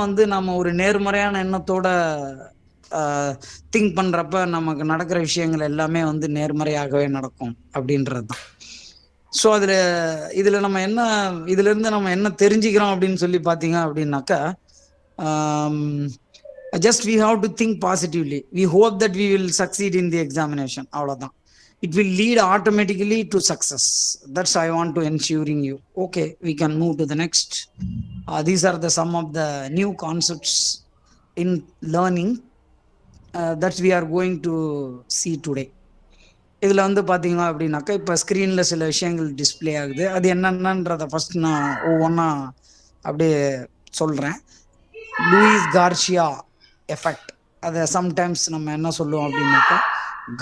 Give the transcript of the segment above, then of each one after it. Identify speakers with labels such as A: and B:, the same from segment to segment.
A: வந்து நம்ம ஒரு நேர்மறையான எண்ணத்தோட திங்க் பண்றப்ப நமக்கு நடக்கிற விஷயங்கள் எல்லாமே வந்து நேர்மறையாகவே நடக்கும் அப்படின்றது தான். ஸோ இதுல நம்ம என்ன இதுல இருந்து நம்ம என்ன தெரிஞ்சுக்கிறோம் அப்படின்னு சொல்லி பார்த்தீங்க அப்படின்னாக்கா, just we have to think positively. We hope that we will succeed in the examination. அவ்வளோதான். It will lead automatically to success. That's I want to ensuring you. Okay, we can move to the next. These are some of the new concepts in learning that we are going to see today. இதில் வந்து பார்த்தீங்க அப்படின்னாக்கா, இப்போ ஸ்க்ரீனில் சில விஷயங்கள் display ஆகுது. அது என்னென்னன்றதை ஃபர்ஸ்ட் நான் ஒவ்வொன்றா அப்படியே சொல்கிறேன். லூயிஸ் கார்ஷியா எஃபெக்ட், அதை சம்டைம்ஸ் நம்ம என்ன சொல்லுவோம் அப்படின்னாக்கா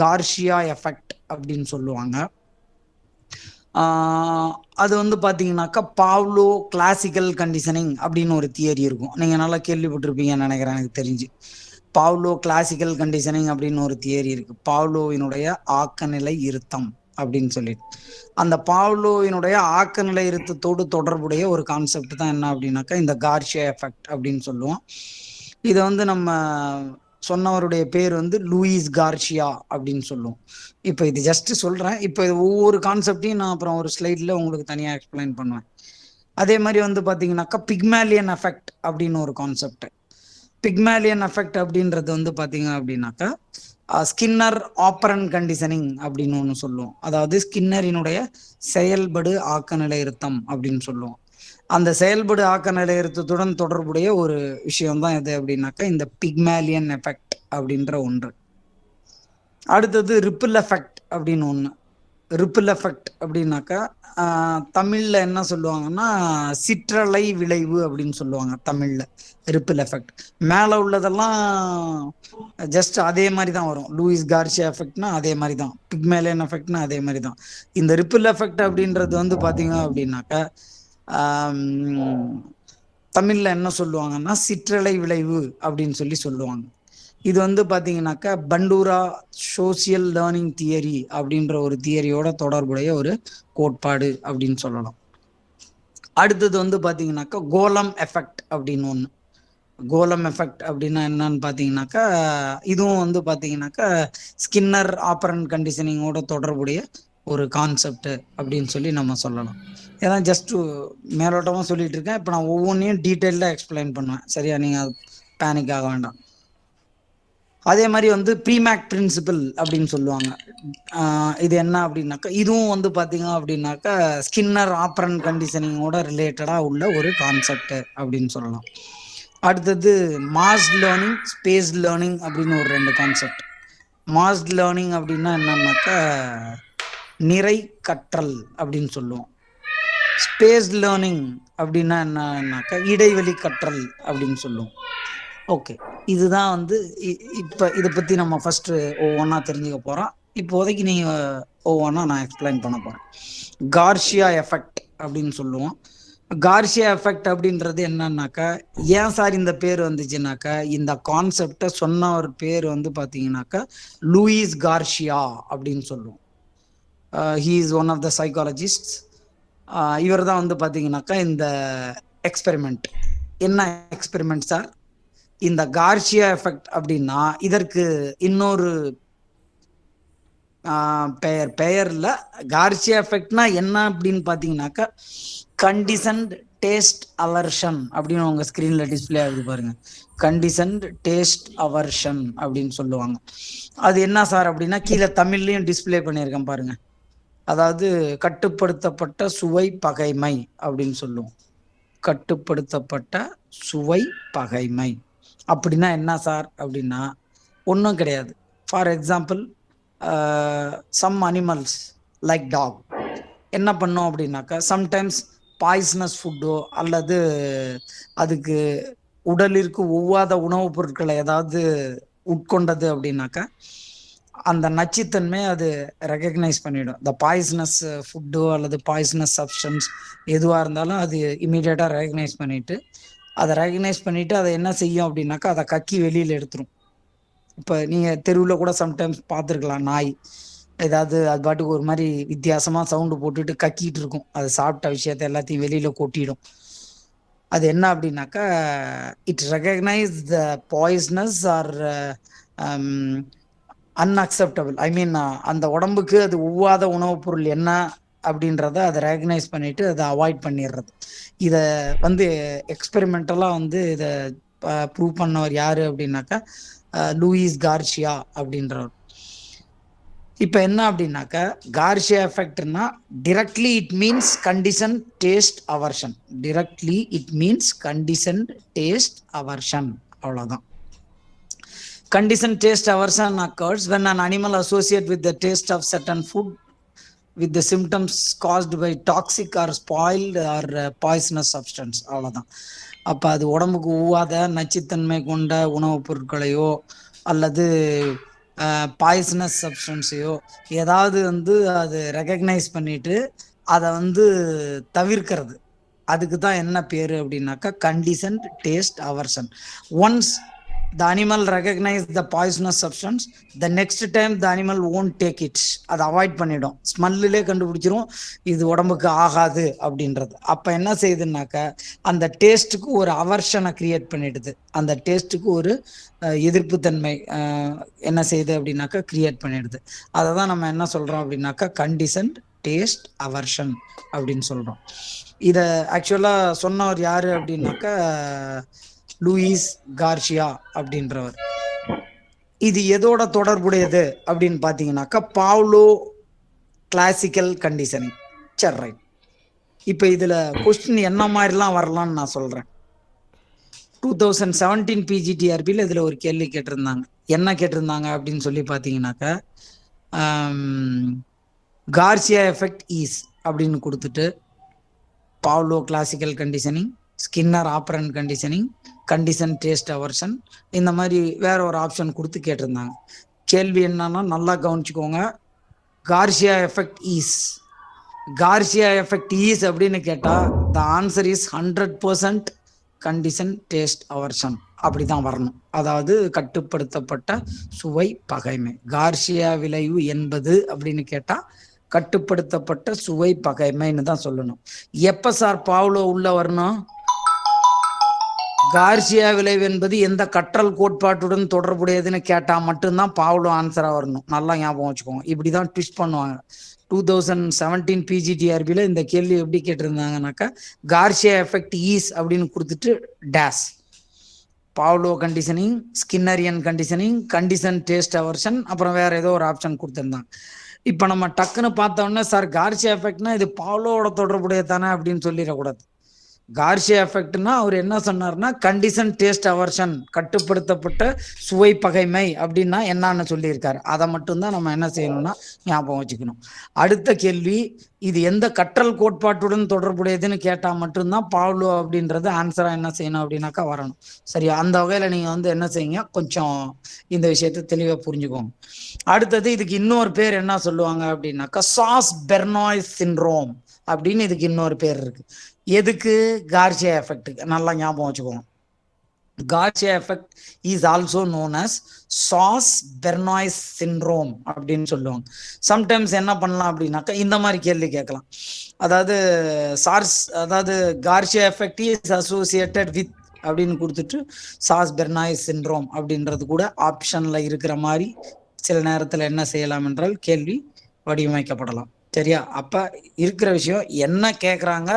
A: கார்ஷியா எஃபெக்ட் அப்படின்னு சொல்லுவாங்க. அது வந்து பார்த்தீங்கன்னாக்கா பாவ்லோ கிளாசிக்கல் கண்டிஷனிங் அப்படின்னு ஒரு தியரி இருக்கும். நீங்கள் நல்லா கேள்விப்பட்டிருப்பீங்கன்னு நினைக்கிறேன். எனக்கு தெரிஞ்சு பாவ்லோ கிளாசிக்கல் கண்டிஷனிங் அப்படின்னு ஒரு தியரி இருக்கு. பாவ்லோவினுடைய ஆக்கநிலை இருத்தம் அப்படின்னு சொல்லிட்டு, அந்த பாவ்லோவினுடைய ஆக்கநிலை இருத்தத்தோடு தொடர்புடைய ஒரு கான்செப்ட் தான் என்ன அப்படின்னாக்கா இந்த கார்ஷியா எஃபெக்ட் அப்படின்னு சொல்லுவோம். இதை வந்து நம்ம சொன்னவருடைய பேர் வந்து லூயிஸ் கார்ஷியா அப்படின்னு சொல்லுவோம். இப்போ இது ஜஸ்ட் சொல்றேன். இப்போ ஒவ்வொரு கான்செப்டையும் நான் அப்புறம் ஒரு ஸ்லைட்ல உங்களுக்கு தனியா எக்ஸ்பிளைன் பண்ணுவேன். அதே மாதிரி வந்து பாத்தீங்கன்னாக்கா பிக்மேலியன் எஃபெக்ட் அப்படின்னு ஒரு கான்செப்ட். பிக்மேலியன் எஃபெக்ட் அப்படின்றது வந்து பாத்தீங்க அப்படின்னாக்கா ஸ்கின்னர் ஆப்பரண்ட் கண்டிஷனிங் அப்படின்னு ஒன்று சொல்லுவோம். அதாவது ஸ்கின்னரினுடைய செயல்படு ஆக்க நிலையிருத்தம் அப்படின்னு சொல்லுவோம். அந்த செயல்படு ஆக்க நிலையிருத்தத்துடன் தொடர்புடைய ஒரு விஷயம் தான் எது அப்படின்னாக்கா இந்த பிக்மேலியன் எஃபெக்ட் அப்படின்ற ஒன்று. அடுத்தது ரிப்பிள் எஃபெக்ட் அப்படின்னு ஒன்று. ரிப்பிள் எஃபெக்ட் அப்படின்னாக்கா தமிழ்ல என்ன சொல்லுவாங்கன்னா சிற்றலை விளைவு அப்படின்னு சொல்லுவாங்க தமிழ்ல. ரிப்பிள் எஃபெக்ட் மேல உள்ளதெல்லாம் ஜஸ்ட் அதே மாதிரி தான் வரும். லூயிஸ் கார்ஷியா எஃபெக்ட்னா அதே மாதிரி தான், பிக்மேலியன் எஃபெக்ட்னா அதே மாதிரி தான். இந்த ரிப்பிள் எஃபெக்ட் அப்படின்றது வந்து பாத்தீங்க அப்படின்னாக்கா தமிழ்ல என்ன சொல்லுவாங்கன்னா சிற்றலை விளைவு அப்படின்னு சொல்லி சொல்லுவாங்க. இது வந்து பாத்தீங்கன்னாக்கா பண்டூரா சோசியல் லேர்னிங் தியரி அப்படின்ற ஒரு தியரியோட தொடர்புடைய ஒரு கோட்பாடு அப்படின்னு சொல்லலாம். அடுத்தது வந்து பாத்தீங்கன்னாக்கா கோலம் எஃபெக்ட் அப்படின்னு ஒன்று. கோலம் எஃபெக்ட் அப்படின்னா என்னன்னு பாத்தீங்கன்னாக்கா இதுவும் வந்து பாத்தீங்கன்னாக்கா ஸ்கின்னர் ஆப்பரண்ட் கண்டிஷனிங்கோட தொடர்புடைய ஒரு கான்செப்ட் அப்படின்னு சொல்லி நம்ம சொல்லலாம். ஏன்னா ஜஸ்ட் மேலோட்டமா சொல்லிட்டு இருக்கேன். இப்போ நான் ஒவ்வொன்றையும் டீட்டெயில்டாக எக்ஸ்பிளைன் பண்ணுவேன். சரியா? நீங்க பேனிக் ஆக வேண்டாம். அதே மாதிரி வந்து ப்ரீமேக் பிரின்சிபிள் அப்படின்னு சொல்லுவாங்க. இது என்ன அப்படின்னாக்கா இதுவும் வந்து பார்த்தீங்க அப்படின்னாக்கா ஸ்கின்னர் ஆப்பரண்ட் கண்டிஷனிங்கோட ரிலேட்டடாக உள்ள ஒரு கான்செப்ட் அப்படின்னு சொல்லலாம். அடுத்தது மாஸ் லேர்னிங், ஸ்பேஸ் லேர்னிங் அப்படின்னு ஒரு ரெண்டு கான்செப்ட். மாஸ் லேர்னிங் அப்படின்னா என்னன்னாக்கா நிறை கற்றல் அப்படின்னு சொல்லுவோம். ஸ்பேஸ் லேர்னிங் அப்படின்னா என்னன்னாக்கா இடைவெளி கற்றல் அப்படின்னு சொல்லுவோம். ஓகே, இதுதான் வந்து இப்போ இதை பற்றி நம்ம ஃபர்ஸ்ட் ஒவ்வொன்றா தெரிஞ்சுக்க போகிறோம். இப்போதைக்கு நீங்கள் ஒவ்வொன்றா நான் எக்ஸ்பிளைன் பண்ண போகிறேன். கார்ஷியா எஃபெக்ட் அப்படின்னு சொல்லுவோம். கார்ஷியா எஃபெக்ட் அப்படின்றது என்னன்னாக்கா ஏன் சார் இந்த பேர் வந்துச்சுன்னாக்கா இந்த கான்செப்டை சொன்ன ஒரு பேர் வந்து பார்த்தீங்கன்னாக்கா லூயிஸ் கார்ஷியா அப்படின்னு சொல்லுவோம். He is one of the psychologist. இவர் தான் வந்து பார்த்தீங்கன்னாக்கா இந்த எக்ஸ்பெரிமெண்ட். என்ன எக்ஸ்பெரிமெண்ட் சார்? இந்த கார்ஷியா எஃபெக்ட் அப்படின்னா இதற்கு இன்னொரு பெயர்ல கார்ஷியா எஃபெக்ட்னா என்ன அப்படின்னு பாத்தீங்கன்னாக்கா கண்டிஷன்ட் டேஸ்ட் அவர்ஷன் அப்படின்னு உங்க ஸ்கிரீன்ல டிஸ்பிளே ஆகுது பாருங்க. கண்டிஷன்ட் டேஸ்ட் அவர்ஷன் அப்படின்னு சொல்லுவாங்க. அது என்ன சார் அப்படின்னா கீழே தமிழ்லயும் டிஸ்பிளே பண்ணியிருக்கேன் பாருங்க. அதாவது கட்டுப்படுத்தப்பட்ட சுவை பகைமை அப்படின்னு சொல்லுவோம். கட்டுப்படுத்தப்பட்ட சுவை பகைமை அப்படின்னா என்ன சார் அப்படின்னா ஒன்றும் கிடையாது. For example some animals like dog என்ன பண்ணோம் அப்படின்னாக்கா சம்டைம்ஸ் பாய்சனஸ் ஃபுட்டோ அல்லது அதுக்கு உடலிற்கு ஒவ்வாத உணவுப் பொருட்களை ஏதாவது உட்கொண்டது அப்படின்னாக்கா அந்த நச்சுத்தன்மை அது ரெகக்னைஸ் பண்ணிடும். இந்த பாய்சனஸ் ஃபுட்டோ அல்லது பாய்சனஸ் சப்ஸ்டன்ஸ் எதுவாக இருந்தாலும் அது இமீடியட்டாக ரெகக்னைஸ் பண்ணிட்டு அதை என்ன செய்யும் அப்படின்னாக்கா அதை கக்கி வெளியில் எடுத்துரும். இப்போ நீங்கள் தெருவில் கூட சம்டைம்ஸ் பார்த்துருக்கலாம், நாய் ஏதாவது அது பாட்டுக்கு ஒரு மாதிரி வித்தியாசமாக சவுண்டு போட்டுட்டு கக்கிட்டு இருக்கும். அது சாப்பிட்ட விஷயத்த எல்லாத்தையும் வெளியில் கொட்டிடும். அது என்ன அப்படின்னாக்கா, it recognise the poisonous are unacceptable. I mean அந்த உடம்புக்கு அது ஒவ்வாத உணவுப் பொருள் என்ன அப்படின்றத அதை ரெகக்னைஸ் பண்ணிட்டு அதை அவாய்ட் பண்ணிடுறது. இதை வந்து எக்ஸ்பெரிமெண்டலா வந்து இதை ப்ரூவ் பண்ணவர் யாரு அப்படின்னாக்கா லூயிஸ் கார்சியா அப்படின்றவர். இப்போ என்ன அப்படின்னாக்கா, கார்சியா எஃபெக்ட்னா directly it means condition taste aversion. Directly it means condition taste aversion, அவ்வளவுதான். Condition taste aversion occurs when an animal associates with the taste of certain food with the symptoms caused by toxic or spoiled or poisonous substance. அவ்வளோதான். அப்போ அது உடம்புக்கு ஒவ்வாத நச்சுத்தன்மை கொண்ட உணவுப் பொருட்களையோ அல்லது பாய்சனஸ் சப்ஸ்டன்ஸையோ ஏதாவது வந்து அது ரெகக்னைஸ் பண்ணிட்டு அதை வந்து தவிர்க்கிறது. அதுக்கு தான் என்ன பேர் அப்படின்னாக்கா condition taste aversion. Once the animal recognize the poisonous substance, the next time the animal won't take it. அதை அவாய்ட் பண்ணிடும். ஸ்மெல்லிலே கண்டுபிடிச்சிரும் இது உடம்புக்கு ஆகாது அப்படின்றது. அப்போ என்ன செய்யுதுன்னாக்கா அந்த டேஸ்ட்டுக்கு ஒரு அவர்ஷனை கிரியேட் பண்ணிடுது. அந்த டேஸ்ட்டுக்கு ஒரு எதிர்ப்புத்தன்மை என்ன செய்யுது அப்படின்னாக்கா கிரியேட் பண்ணிடுது. அதை தான் நம்ம என்ன சொல்கிறோம் அப்படின்னாக்கா கண்டிஷன் டேஸ்ட் அவர்ஷன் அப்படின்னு சொல்கிறோம். இதை ஆக்சுவலாக சொன்னவர் யார் அப்படின்னாக்கா லூயிஸ் கார்சியா அப்படின்றவர். இது எதோட தொடர்புடையது அப்படின்னு பார்த்தீங்கன்னாக்கா பாவ்லோ கிளாசிக்கல் கண்டிஷனிங். சரி, ரைட். இப்போ இதில் கொஸ்டின் என்ன மாதிரிலாம் வரலான்னு நான் சொல்கிறேன். 2017 பிஜிடிஆர்பியில் இதில் ஒரு கேள்வி கேட்டிருந்தாங்க. என்ன கேட்டிருந்தாங்க அப்படின்னு சொல்லி பார்த்தீங்கன்னாக்கா, கார்சியா எஃபெக்ட் ஈஸ் அப்படின்னு கொடுத்துட்டு Pavlo classical conditioning, Skinner operand conditioning, condition taste aversion, இந்த மாதிரி வேற ஒரு ஆப்ஷன் கொடுத்து கேட்டிருந்தாங்க. கேள்வி என்னன்னா நல்லா கவனிச்சுக்கோங்க. Garcia effect is, Garcia effect is அப்படின்னு கேட்டால் the answer is 100% condition taste aversion. அப்படிதான் வரணும். அதாவது கட்டுப்படுத்தப்பட்ட சுவை பகைமை. கார்சியா விளைவு என்பது அப்படின்னு கேட்டால் கட்டுப்படுத்தப்பட்ட சுவை பகைமைன்னு தான் சொல்லணும். எப்போ சார் பாவ்லோ உள்ள வரணும்? கார்சியா விளைவு என்பது எந்த கற்றல் கோட்பாட்டுடன் தொடர்புடையதுன்னு கேட்டால் மட்டும்தான் பாவ்லோ ஆன்சராக வரணும். நல்லா ஞாபகம் வச்சுக்கோங்க. இப்படி தான் ட்விஸ்ட் பண்ணுவாங்க. 2017 பிஜிடிஆர்பியில் இந்த கேள்வி எப்படி கேட்டிருந்தாங்கன்னாக்கா, கார்சியா எஃபெக்ட் ஈஸ் அப்படின்னு கொடுத்துட்டு டேஸ், Pavlov conditioning, Skinnerian conditioning, condition taste aversion, அப்புறம் வேற ஏதோ ஒரு ஆப்ஷன் கொடுத்துருந்தாங்க. இப்போ நம்ம டக்குன்னு பார்த்தோன்னே சார் கார்சியா எஃபெக்ட்னா இது பாவ்லோவோட தொடர்புடைய தானே அப்படின்னு சொல்லிடக்கூடாது. கார்சியா எஃபெக்ட்னா அவர் என்ன சொன்னார்னா கண்டிஷன் டேஸ்ட் அவர்ஷன், கட்டுப்படுத்தப்பட்ட சுவை பகைமை அப்படின்னா என்னன்னு சொல்லியிருக்காரு. அதை மட்டும்தான் நம்ம என்ன செய்யணும்னா ஞாபகம் வச்சுக்கணும். அடுத்த கேள்வி, இது எந்த கற்றல் கோட்பாட்டுடன் தொடர்புடையதுன்னு கேட்டால் மட்டும்தான் பாவ்லோ அப்படின்றது ஆன்சரா என்ன செய்யணும் அப்படின்னாக்கா வரணும். சரியா? அந்த வகையில் நீங்கள் வந்து என்ன செய்யுங்க, கொஞ்சம் இந்த விஷயத்தை தெளிவாக புரிஞ்சுக்கோங்க. அடுத்தது இதுக்கு இன்னொரு பேர் என்ன சொல்லுவாங்க அப்படின்னாக்கா சாஸ் பெர்னாய்ஸ் சிண்ட்ரோம் அப்படின்னு இதுக்கு இன்னொரு பேர் இருக்கு. எதுக்கு? கார்சியா எஃபெக்ட்டுக்கு. நல்லா ஞாபகம் வச்சுக்கோங்க. Garcia effect is also known as sauce bearnaise syndrome அப்படின்னு சொல்லுவாங்க. சம்டைம்ஸ் என்ன பண்ணலாம் அப்படின்னாக்கா இந்த மாதிரி கேள்வி கேட்கலாம். அதாவது Garcia effect is associated with அப்படின்னு கொடுத்துட்டு சாஸ் பெர்னாய்ஸ் சிண்ட்ரோம் அப்படின்றது கூட ஆப்ஷன்ல இருக்கிற மாதிரி சில நேரத்தில் என்ன செய்யலாம் என்றால் கேள்வி வடிவமைக்கப்படலாம். சரியா? அப்ப இருக்கிற விஷயம் என்ன கேட்குறாங்க,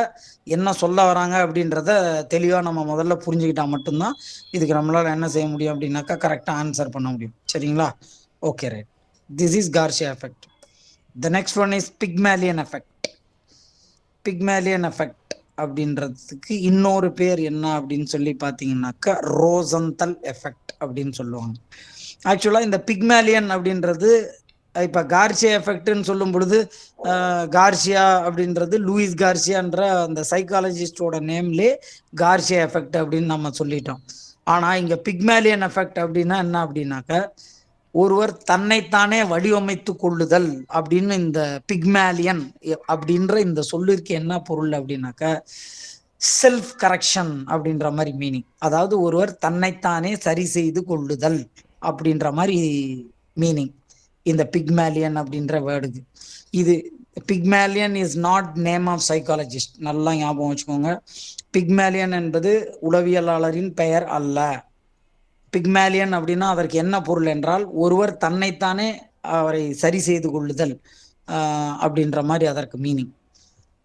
A: என்ன சொல்ல வராங்க அப்படின்றத தெளிவாக நம்ம முதல்ல புரிஞ்சுக்கிட்டா மட்டும்தான் இதுக்கு நம்மளால என்ன செய்ய முடியும் அப்படின்னாக்கா கரெக்டாக ஆன்சர் பண்ண முடியும். சரிங்களா? Okay, right. This is Garcia effect. The next one is Pygmalion effect. Pygmalion effect அப்படின்றதுக்கு இன்னொரு பேர் என்ன அப்படின்னு சொல்லி பார்த்தீங்கன்னாக்கா ரோசன்தல் எஃபெக்ட் அப்படின்னு சொல்லுவாங்க. ஆக்சுவலாக இந்த பிக்மேலியன் அப்படின்றது இப்போ கார்சியா எஃபெக்ட்னு சொல்லும் பொழுது கார்சியா அப்படின்றது லூயிஸ் கார்சியான்ற அந்த சைக்காலஜிஸ்டோட நேம்லே கார்சியா எஃபெக்ட் அப்படின்னு நம்ம சொல்லிட்டோம். ஆனால் இங்கே பிக்மேலியன் எஃபெக்ட் அப்படின்னா என்ன அப்படின்னாக்க ஒருவர் தன்னைத்தானே வடிவமைத்து கொள்ளுதல் அப்படின்னு இந்த பிக்மேலியன் அப்படின்ற இந்த சொல்லிற்கு என்ன பொருள் அப்படின்னாக்க செல்ஃப் கரெக்ஷன் அப்படின்ற மாதிரி மீனிங். அதாவது ஒருவர் தன்னைத்தானே சரி செய்து கொள்ளுதல் அப்படின்ற மாதிரி மீனிங். இந்த பிக்மேலியன் அப்படின்ற வேர்டுக்கு. இது Pygmalion is not name of psychologist, நல்லா ஞாபகம் வச்சுக்கோங்க. பிக்மேலியன் என்பது உளவியலாளரின் பெயர் அல்ல. பிக்மேலியன் அப்படின்னா அதற்கு என்ன பொருள் என்றால், ஒருவர் தன்னைத்தானே அவரை சரி செய்து கொள்ளுதல் அப்படின்ற மாதிரி அதற்கு மீனிங்.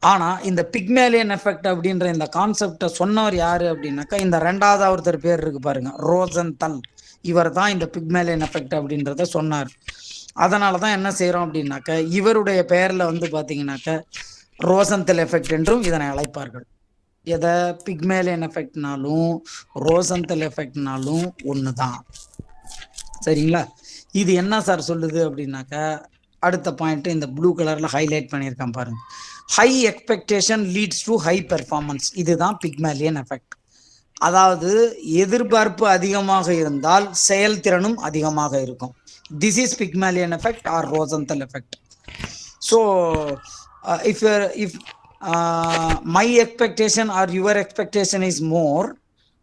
A: ஆனா இந்த பிக்மேலியன் எஃபெக்ட் அப்படின்ற இந்த கான்செப்டை சொன்னவர் யாரு அப்படின்னாக்கா, இந்த ரெண்டாவது ஒருத்தர் பேர் இருக்கு பாருங்க, ரோசன்தல். இவர் தான் இந்த பிக்மேலியன் எஃபெக்ட் அப்படின்றத சொன்னார். அதனாலதான் என்ன செய்யறோம் அப்படின்னாக்க, இவருடைய பெயர்ல வந்து பாத்தீங்கன்னாக்க ரோசன்தல் எஃபெக்ட் என்றும் இதனை அழைப்பார்கள். எதை பிக்மேலியன் எஃபெக்ட்னாலும் ரோசன்தல் எஃபெக்ட்னாலும் ஒண்ணுதான். சரிங்களா? இது என்ன சார் சொல்லுது அப்படின்னாக்க, அடுத்த பாயிண்ட் இந்த ப்ளூ கலர்ல ஹைலைட் பண்ணியிருக்கேன் பாருங்க. High expectation leads to high performance. இதுதான் பிக்மேலியன் எஃபெக்ட். அதாவது எதிர்பார்ப்பு அதிகமாக இருந்தால் செயல்திறனும் அதிகமாக இருக்கும். This is Pygmalion effect or Rosenthal effect. So if my expectation or your expectation is more,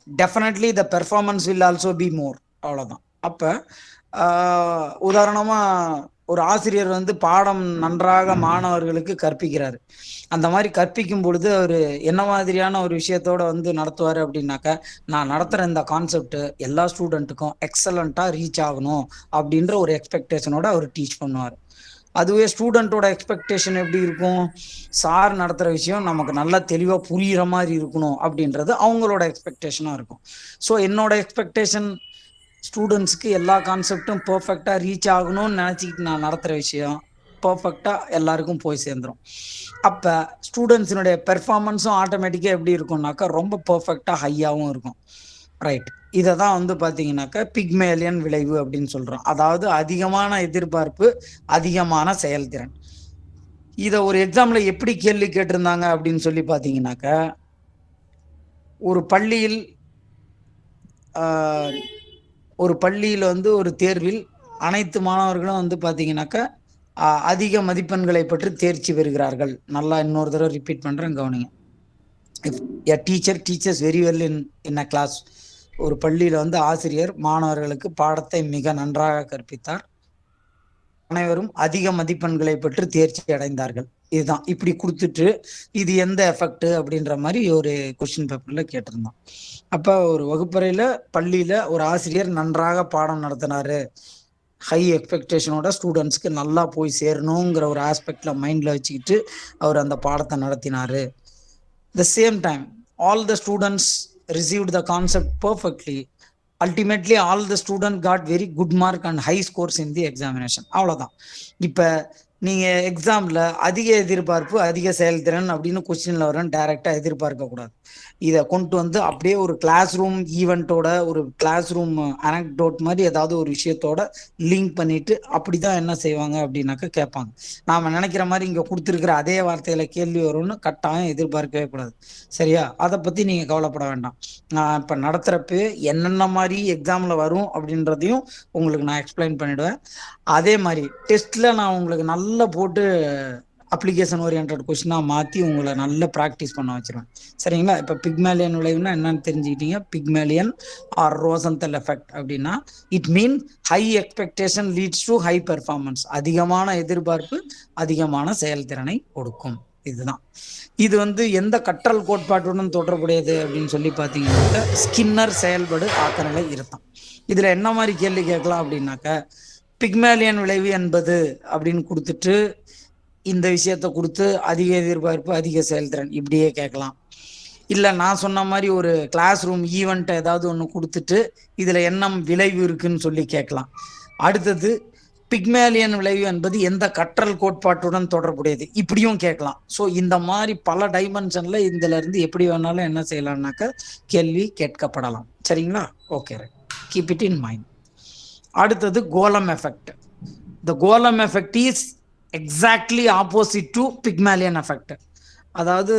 A: definitely the performance will also be more. அவ்வளோதான். அப்போ உதாரணமாக ஒரு ஆசிரியர் வந்து பாடம் நன்றாக மாணவர்களுக்கு கற்பிக்கிறாரு. அந்த மாதிரி கற்பிக்கும் பொழுது அவர் என்ன மாதிரியான ஒரு விஷயத்தோட வந்து நடத்துவார் அப்படின்னாக்கா, நான் நடத்துகிற இந்த கான்செப்ட் எல்லா ஸ்டூடெண்ட்டுக்கும் எக்ஸலண்ட்டாக ரீச் ஆகணும் அப்படின்ற ஒரு எக்ஸ்பெக்டேஷனோட அவர் டீச் பண்ணுவார். அதுவே ஸ்டூடெண்ட்டோட எக்ஸ்பெக்டேஷன் எப்படி இருக்கும், சார் நடத்துகிற விஷயம் நமக்கு நல்லா தெளிவாக புரிகிற மாதிரி இருக்கணும் அப்படின்றது அவங்களோட எக்ஸ்பெக்டேஷனாக இருக்கும். ஸோ என்னோட எக்ஸ்பெக்டேஷன் ஸ்டூடெண்ட்ஸ்க்கு எல்லா கான்செப்டும் பர்ஃபெக்டாக ரீச் ஆகணும்னு நினச்சிக்கிட்டு நான் நடத்துகிற விஷயம் பர்ஃபெக்டாக எல்லாருக்கும் போய் சேர்ந்துடும். அப்போ ஸ்டூடெண்ட்ஸினுடைய பெர்ஃபார்மன்ஸும் ஆட்டோமேட்டிக்காக எப்படி இருக்கும்னாக்கா ரொம்ப பர்ஃபெக்டாக ஹையாகவும் இருக்கும். ரைட். இதை தான் வந்து பார்த்தீங்கன்னாக்கா பிக்மேலியன் விளைவு அப்படின்னு சொல்கிறோம். அதாவது அதிகமான எதிர்பார்ப்பு, அதிகமான செயல்திறன். இதை ஒரு எக்ஸாம்பிள் எப்படி கேள்வி கேட்டிருந்தாங்க அப்படின்னு சொல்லி பார்த்தீங்கன்னாக்கா, ஒரு பள்ளியில் வந்து ஒரு தேர்வில் அனைத்து மாணவர்களும் வந்து பார்த்தீங்கன்னாக்கா அதிக மதிப்பெண்களை பற்றி தேர்ச்சி பெறுகிறார்கள். நல்லா இன்னொரு தடவை ரிப்பீட் பண்ணுறேன், கவனிங்க. If a teacher teachers very well in a class, ஒரு பள்ளியில் வந்து ஆசிரியர் மாணவர்களுக்கு பாடத்தை மிக நன்றாக கற்பித்தார், அனைவரும் அதிக மதிப்பெண்களை பெற்று தேர்ச்சி அடைந்தார்கள். இதுதான் இப்படி கொடுத்துட்டு இது எந்த எஃபெக்ட் அப்படின்ற மாதிரி ஒரு கொஸ்டின் பேப்பர்ல கேட்டிருந்தான். அப்ப ஒரு வகுப்பறையில பள்ளியில ஒரு ஆசிரியர் நன்றாக பாடம் நடத்தினாரு, ஹை எக்ஸ்பெக்டேஷனோட ஸ்டூடெண்ட்ஸ்க்கு நல்லா போய் சேரணுங்கிற ஒரு ஆஸ்பெக்ட்ல மைண்ட்ல வச்சுக்கிட்டு அவர் அந்த பாடத்தை நடத்தினாரு. The same time all the students received the concept perfectly. Ultimately all the students got very good mark and high scores in the examination. அவ்வளோதான். இப்போ நீங்கள் எக்ஸாமில் அதிக எதிர்பார்ப்பு அதிக செயல்திறன் அப்படின்னு கொஸ்டினில் வரும், டைரெக்டாக எதிர்பார்க்கக்கூடாது. இதை கொண்டு வந்து அப்படியே ஒரு கிளாஸ் ரூம் ஈவெண்ட்டோட, ஒரு கிளாஸ் ரூம் அனக்டோட் மாதிரி ஏதாவது ஒரு விஷயத்தோட லிங்க் பண்ணிட்டு அப்படி தான் என்ன செய்வாங்க அப்படின்னாக்கா கேட்பாங்க. நாம் நினைக்கிற மாதிரி இங்கே கொடுத்துருக்கிற அதே வார்த்தையில் கேள்வி வரும்னு கட்டாயம் எதிர்பார்க்கவே கூடாது. சரியா? அதை பற்றி நீங்கள் கவலைப்பட வேண்டாம். நான் இப்போ நடத்துகிறப்ப என்னென்ன மாதிரி எக்ஸாமில் வரும் அப்படின்றதையும் உங்களுக்கு நான் எக்ஸ்பிளைன் பண்ணிவிடுவேன். அதே மாதிரி டெஸ்ட்டில் நான் உங்களுக்கு நல்லா போட்டு அப்ளிகேஷன் ஓரியன்ட் கொஸ்டினாக மாற்றி உங்களை நல்ல ப்ராக்டிஸ் பண்ண வச்சிருவேன். சரிங்களா? இப்போ பிக்மேலியன் விளைவுனா என்னன்னு தெரிஞ்சுக்கிட்டீங்க. பிக்மேலியன் ஆர் ரோசன்தல் எஃபெக்ட் அப்படின்னா it mean high expectation leads to high performance. அதிகமான எதிர்பார்ப்பு அதிகமான செயல்திறனை கொடுக்கும். இதுதான். இது வந்து எந்த கற்றல் கோட்பாட்டுடன் தொடர்புடையது அப்படின்னு சொல்லி பார்த்தீங்கன்னாக்க ஸ்கின்னர் செயல்பாடு ஆக்கநிலை இருத்தம். இதில் என்ன மாதிரி கேள்வி கேட்கலாம் அப்படின்னாக்க, பிக்மேலியன் விளைவு என்பது அப்படின்னு கொடுத்துட்டு இந்த விஷயத்த கொடுத்து அதிக எதிர்பார்ப்பு அதிக செயல்திறன் இப்படியே கேட்கலாம். இல்லை நான் சொன்ன மாதிரி ஒரு கிளாஸ் ரூம் ஈவெண்ட் ஏதாவது ஒன்று கொடுத்துட்டு இதில் என்ன விளைவு இருக்குன்னு சொல்லி கேட்கலாம். அடுத்தது பிக்மேலியன் விளைவு என்பது எந்த கற்றல் கோட்பாட்டுடன் தொடர்புடையது இப்படியும் கேட்கலாம். ஸோ இந்த மாதிரி பல டைமென்ஷன்ல இதுல இருந்து எப்படி வேணாலும் என்ன செய்யலாம்னாக்க கேள்வி கேட்கப்படலாம். சரிங்களா? Okay, right, keep it in mind. அடுத்தது கோலம் எஃபெக்ட். த கோலம் effect is exactly opposite to Pygmalion effect. அதாவது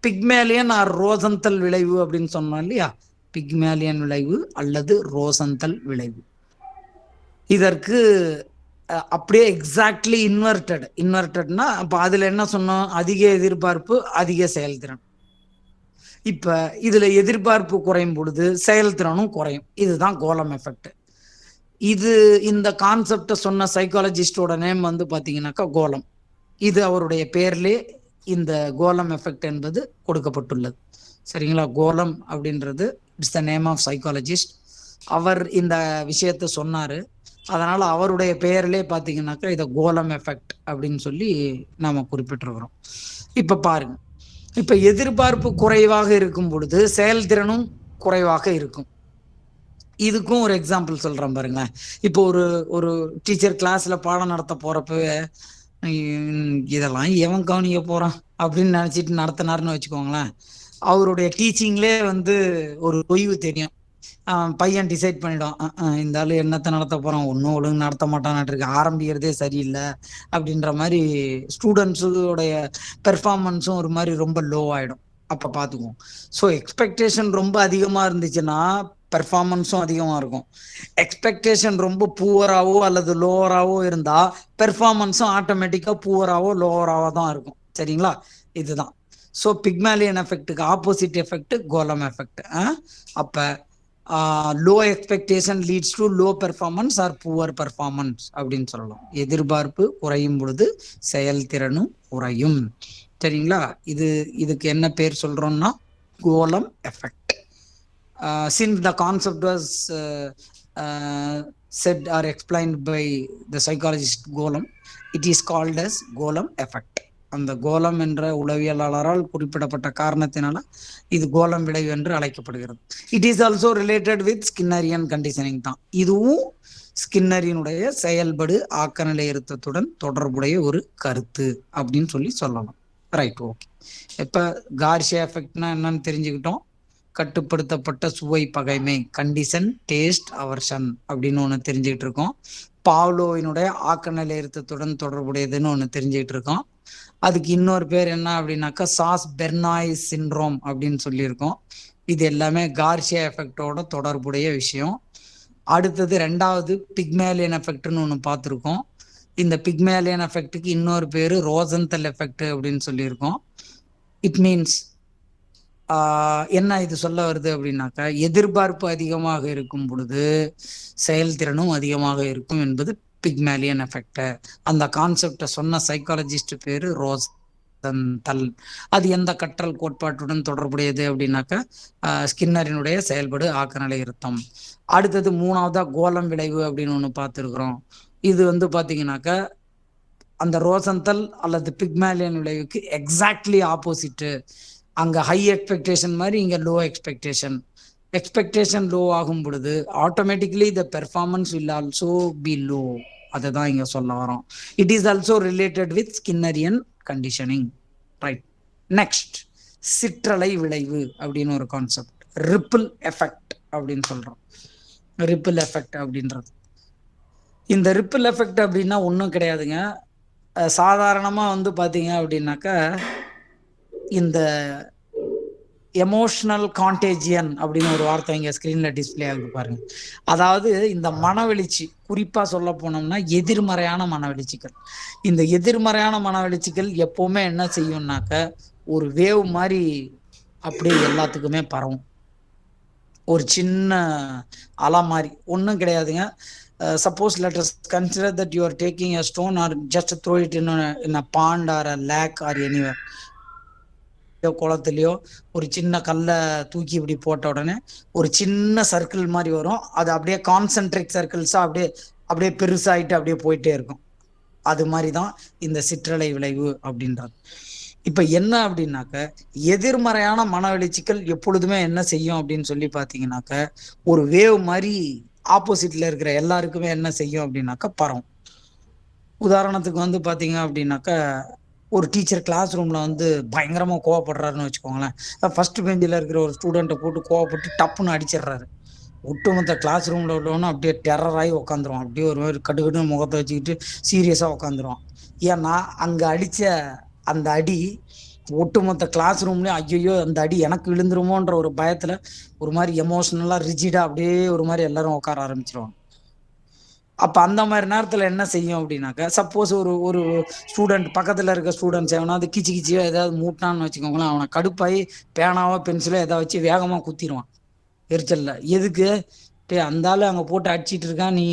A: பிக்மேலியன் ஆர் ரோசன்தல் விளைவு அப்படின்னு சொன்னோம் இல்லையா, பிக்மேலியன் விளைவு அல்லது ரோசன்தல் விளைவு. இதற்கு அப்படியே எக்ஸாக்ட்லி இன்வெர்டட்னா அப்போ அதில் என்ன சொன்னோம், அதிக எதிர்பார்ப்பு அதிக செயல்திறன். இப்போ இதில் எதிர்பார்ப்பு குறையும் பொழுது செயல்திறனும் குறையும். இதுதான் கோலம் எஃபெக்ட். இது இந்த கான்செப்ட சொன்ன சைக்காலஜிஸ்டோட நேம் வந்து பாத்தீங்கன்னாக்கா கோலம். இது அவருடைய பேர்லே இந்த கோலம் எஃபெக்ட் என்பது கொடுக்கப்பட்டுள்ளது. சரிங்களா? கோலம் அப்படின்றது it's the name of psychologist. அவர் இந்த விஷயத்த சொன்னாரு. அதனால அவருடைய பெயர்லே பார்த்தீங்கன்னாக்கா, இத கோலம் எஃபெக்ட் அப்படின்னு சொல்லி நாம குறிப்பிட்டிருக்கிறோம். இப்ப பாருங்க. இப்ப எதிர்பார்ப்பு குறைவாக இருக்கும் பொழுது செயல்திறனும் குறைவாக இருக்கும். இதுக்கும் ஒரு எக்ஸாம்பிள் சொல்றேன் பாருங்களேன். இப்போ ஒரு ஒரு டீச்சர் கிளாஸ்ல பாடம் நடத்த போறப்பவே, இதெல்லாம் எவன் கவனிக்க போறான் அப்படின்னு நினைச்சிட்டு நடத்தினாருன்னு வச்சுக்கோங்களேன். அவருடைய டீச்சிங்லே வந்து ஒரு தொய்வு தெரியும். பையன் டிசைட் பண்ணிடும். இந்த ஆளு என்னத்த நடத்த போறான், ஒன்னும் ஒழுங்கு நடத்த மாட்டான்னுட்டு ஆரம்பிக்கிறதே சரியில்லை அப்படின்ற மாதிரி ஸ்டூடெண்ட்ஸுடைய பெர்ஃபார்மன்ஸும் ஒரு மாதிரி ரொம்ப லோ ஆயிடும். அப்ப பாத்துக்குவோம். ஸோ எக்ஸ்பெக்டேஷன் ரொம்ப அதிகமா இருந்துச்சுன்னா பெர்ஃபார்மன்ஸும் அதிகமா இருக்கும். எக்ஸ்பெக்டேஷன் ரொம்ப பூவராவோ அல்லது லோவராவோ இருந்தா பெர்ஃபார்மன்ஸும் ஆட்டோமேட்டிக்கா பூவராவோ லோவராவோ தான் இருக்கும். சரிங்களா? இதுதான். ஸோ பிக்மேலியன் எஃபெக்ட்டுக்கு ஆப்போசிட் எஃபெக்ட் கோலம் எஃபெக்ட். அப்ப low expectation leads to low performance or poor performance அப்படின்னு சொல்லலாம். எதிர்பார்ப்பு குறையும் பொழுது செயல்திறனும் குறையும். சரிங்களா? இதுக்கு என்ன பேர் சொல்றோம்னா கோலம் effect. Since the concept was said or explained by the psychologist Golem, it is called as Golem effect. அந்த கோலம் என்ற உளவியலாளரால் குறிப்பிடப்பட்ட காரணத்தினால இது கோலம் விளைவு என்று அழைக்கப்படுகிறது. It is also related with Skinnerian conditioning தான். இதுவும் ஸ்கின்னரினுடைய செயல்படு ஆக்க நிலையறுத்தத்துடன் தொடர்புடைய ஒரு கருத்து அப்படின்னு சொல்லலாம். Right, okay. இப்ப கார்சியா எஃபெக்ட்னா என்னன்னு தெரிஞ்சுக்கிட்டோம். கட்டுப்படுத்தப்பட்ட சுவை பகைமை, கண்டிஷன் டேஸ்ட் அவர்ஷன் அப்படின்னு ஒன்று தெரிஞ்சுக்கிட்டு இருக்கோம். பாவ்லோவினுடைய ஆக்க நிலையறுத்தத்துடன் தொடர்புடையதுன்னு ஒன்று தெரிஞ்சுக்கிட்டு இருக்கோம். அதுக்கு இன்னொரு பேர் என்ன அப்படின்னாக்கா சாஸ் பெர்னாய் சிண்ட்ரோம் அப்படின்னு சொல்லியிருக்கோம். இது எல்லாமே கார்சியா எஃபெக்டோட தொடர்புடைய விஷயம். அடுத்தது ரெண்டாவது பிக்மேலியன் எஃபெக்ட்னு ஒன்று பார்த்துருக்கோம். இந்த பிக்மேலியன் எஃபெக்டுக்கு இன்னொரு பேரு ரோசன்தல் எஃபெக்ட் அப்படின்னு சொல்லியிருக்கோம். இட் மீன்ஸ் என்ன இது சொல்ல வருது அப்படின்னாக்கா, எதிர்பார்ப்பு அதிகமாக இருக்கும் பொழுது செயல்திறனும் அதிகமாக இருக்கும் என்பது பிக்மேலியன் எஃபெக்ட். அந்த கான்செப்டை சொன்ன சைக்காலஜிஸ்ட் பேரு ரோசன்தல். அது எந்த கற்றல் கோட்பாட்டுடன் தொடர்புடையது அப்படின்னாக்கா ஸ்கின்னரினுடைய செயல்படு ஆக்க நிலையறுத்தம். அடுத்தது மூணாவதா கோலம் விளைவு அப்படின்னு ஒன்று பார்த்துருக்குறோம். இது வந்து பாத்தீங்கன்னாக்கா அந்த ரோசன்தல் அல்லது பிக்மேலியன் விளைவுக்கு எக்ஸாக்ட்லி ஆப்போசிட்டு. அங்க ஹை எக்ஸ்பெக்டேஷன் மாதிரி இங்க லோ எக்ஸ்பெக்டேஷன். எக்ஸ்பெக்டேஷன் லோ ஆகும் பொழுது automatically the performance will also be low. அதை தான் இங்க சொல்ல வரோம். It is also related with Skinnerian conditioning. Right. Next, சிற்றலை விளைவு அப்படின்னு ஒரு கான்செப்ட். ரிப்பிள் எஃபெக்ட் அப்படின்னு சொல்றோம். ரிப்பிள் எஃபெக்ட் அப்படின்றது, இந்த ரிப்பிள் எஃபெக்ட் அப்படின்னா ஒன்றும் கிடையாதுங்க. சாதாரணமா வந்து பாத்தீங்க அப்படின்னாக்கா இந்த எமோஷனல் கான்டேஜியன் அப்படின்னு ஒரு வார்த்தை இங்க ஸ்கிரீன்ல டிஸ்பிளே ஆகுது பாருங்க. அதாவது இந்த மனவெளிச்சி, குறிப்பா சொல்ல போனோம்னா எதிர்மறையான மனவெளிச்சிகள். இந்த எதிர்மறையான மனவெளிச்சிகள் எப்பவுமே என்ன செய்யும்னாக்க ஒரு வேவ் மாதிரி அப்படியே எல்லாத்துக்குமே பரவும். ஒரு சின்ன அலை மாதிரி, ஒன்றும் கிடையாதுங்க. Suppose let us consider that you are taking a stone or just throw it in a pond or a lake or anywhere. குளத்துலயோ ஒரு சின்ன கல்லை தூக்கி இப்படி போட்ட உடனே ஒரு சின்ன சர்க்கிள் மாதிரி வரும். அது அப்படியே கான்சென்ட்ரிக் சர்க்கிள்ஸா அப்படியே அப்படியே பெருசாயிட்டு அப்படியே போயிட்டே இருக்கும். அது மாதிரிதான் இந்த சிற்றலை விளைவு அப்படின்றது. இப்ப என்ன அப்படின்னாக்க, எதிர்மறையான மனவெளிச்சிகள் எப்பொழுதுமே என்ன செய்யும் அப்படின்னு சொல்லி பாத்தீங்கன்னாக்க ஒரு வேவ் மாதிரி ஆப்போசிட்ல இருக்கிற எல்லாருக்குமே என்ன செய்யும் அப்படின்னாக்கா பரவும். உதாரணத்துக்கு வந்து பாத்தீங்க அப்படின்னாக்கா ஒரு டீச்சர் கிளாஸ் ரூம்ல வந்து பயங்கரமா கோவப்படுறாருன்னு வச்சுக்கோங்களேன். ஃபர்ஸ்ட் பெஞ்சில் இருக்கிற ஒரு ஸ்டூடெண்ட்டை போட்டு கோவப்பட்டு டப்புன்னு அடிச்சிடுறாரு. ஒட்டுமொத்த கிளாஸ் ரூம்ல உள்ளவனும் அப்படியே டெரர் ஆகி உட்காந்துருவான். அப்படியே ஒரு மாதிரி கடுகடுன்னு முகத்தை வச்சுக்கிட்டு சீரியஸா உட்காந்துருவான். ஏன்னா அங்க அடிச்ச அந்த அடி ஒட்டுமொத்த கிளாஸ் ரூம்லயும் ஐயோ அந்த அடி எனக்கு விழுந்துருமோன்ற ஒரு பயத்துல ஒரு மாதிரி எமோஷனலா ரிஜிடா அப்படியே ஒரு மாதிரி எல்லாரும் உட்கார ஆரம்பிச்சிருவாங்க. அப்ப அந்த மாதிரி நேரத்துல என்ன செய்யும் அப்படின்னாக்க, சப்போஸ் ஒரு ஒரு ஸ்டூடெண்ட் பக்கத்துல இருக்க ஸ்டூடெண்ட்ஸ் எவனாவது கிச்சி கிச்சியோ ஏதாவது மூட்டான்னு வச்சுக்கோங்களேன், அவனை கடுப்பாயி பேனாவோ பென்சிலோ ஏதாவது வச்சு வேகமா குத்திடுவான் எரிச்சல்ல. எதுக்கு? டேய் அந்த ஆளு அங்க போட்டு அடிச்சிட்டு இருக்கான், நீ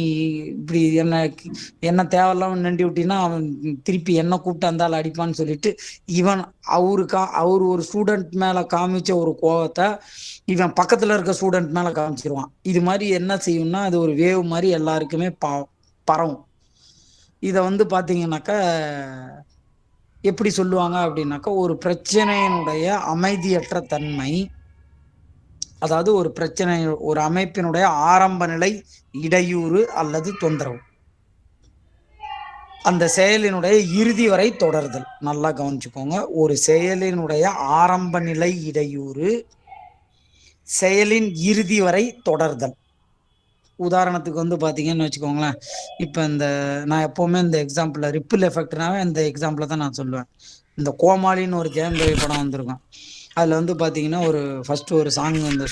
A: இப்படி என்ன தேவையில்லாம நண்டி விட்டினா அவன் திருப்பி என்ன கூப்பிட்டு அந்த ஆள் அடிப்பான்னு சொல்லிட்டு இவன் அவரு ஒரு ஸ்டூடெண்ட் மேல காமிச்ச ஒரு கோவத்தை இவன் பக்கத்துல இருக்க ஸ்டூடெண்ட் மேல காமிச்சிருவான். இது மாதிரி என்ன செய்யும்னா அது ஒரு வேவ் மாதிரி எல்லாருக்குமே பரவும். இத வந்து பாத்தீங்கன்னாக்கா எப்படி சொல்லுவாங்க அப்படின்னாக்கா, ஒரு பிரச்சனையினுடைய அமைதியற்ற தன்மை, அதாவது ஒரு பிரச்சனை, ஒரு அமைப்பினுடைய ஆரம்ப நிலை இடையூறு அல்லது தொந்தரவு, அந்த செயலினுடைய இறுதி வரை தொடர்தல். நல்லா கவனிச்சுக்கோங்க. ஒரு செயலினுடைய ஆரம்ப நிலை இடையூறு, செயலின் இறுதி வரை தொடர்தல். உதாரணத்துக்கு வந்து பாத்தீங்கன்னு வச்சுக்கோங்களேன், இப்ப நான் எப்பவுமே இந்த எக்ஸாம்பிள் ரிப்பிள் எஃபெக்ட்னாவே இந்த எக்ஸாம்பிள தான் நான் சொல்லுவேன். இந்த கோமாளின்னு ஒரு ஜெயம் ரவி படம் வந்திருக்கும். அதுல வந்து பாத்தீங்கன்னா ஃபர்ஸ்ட் ஒரு சாங், இந்த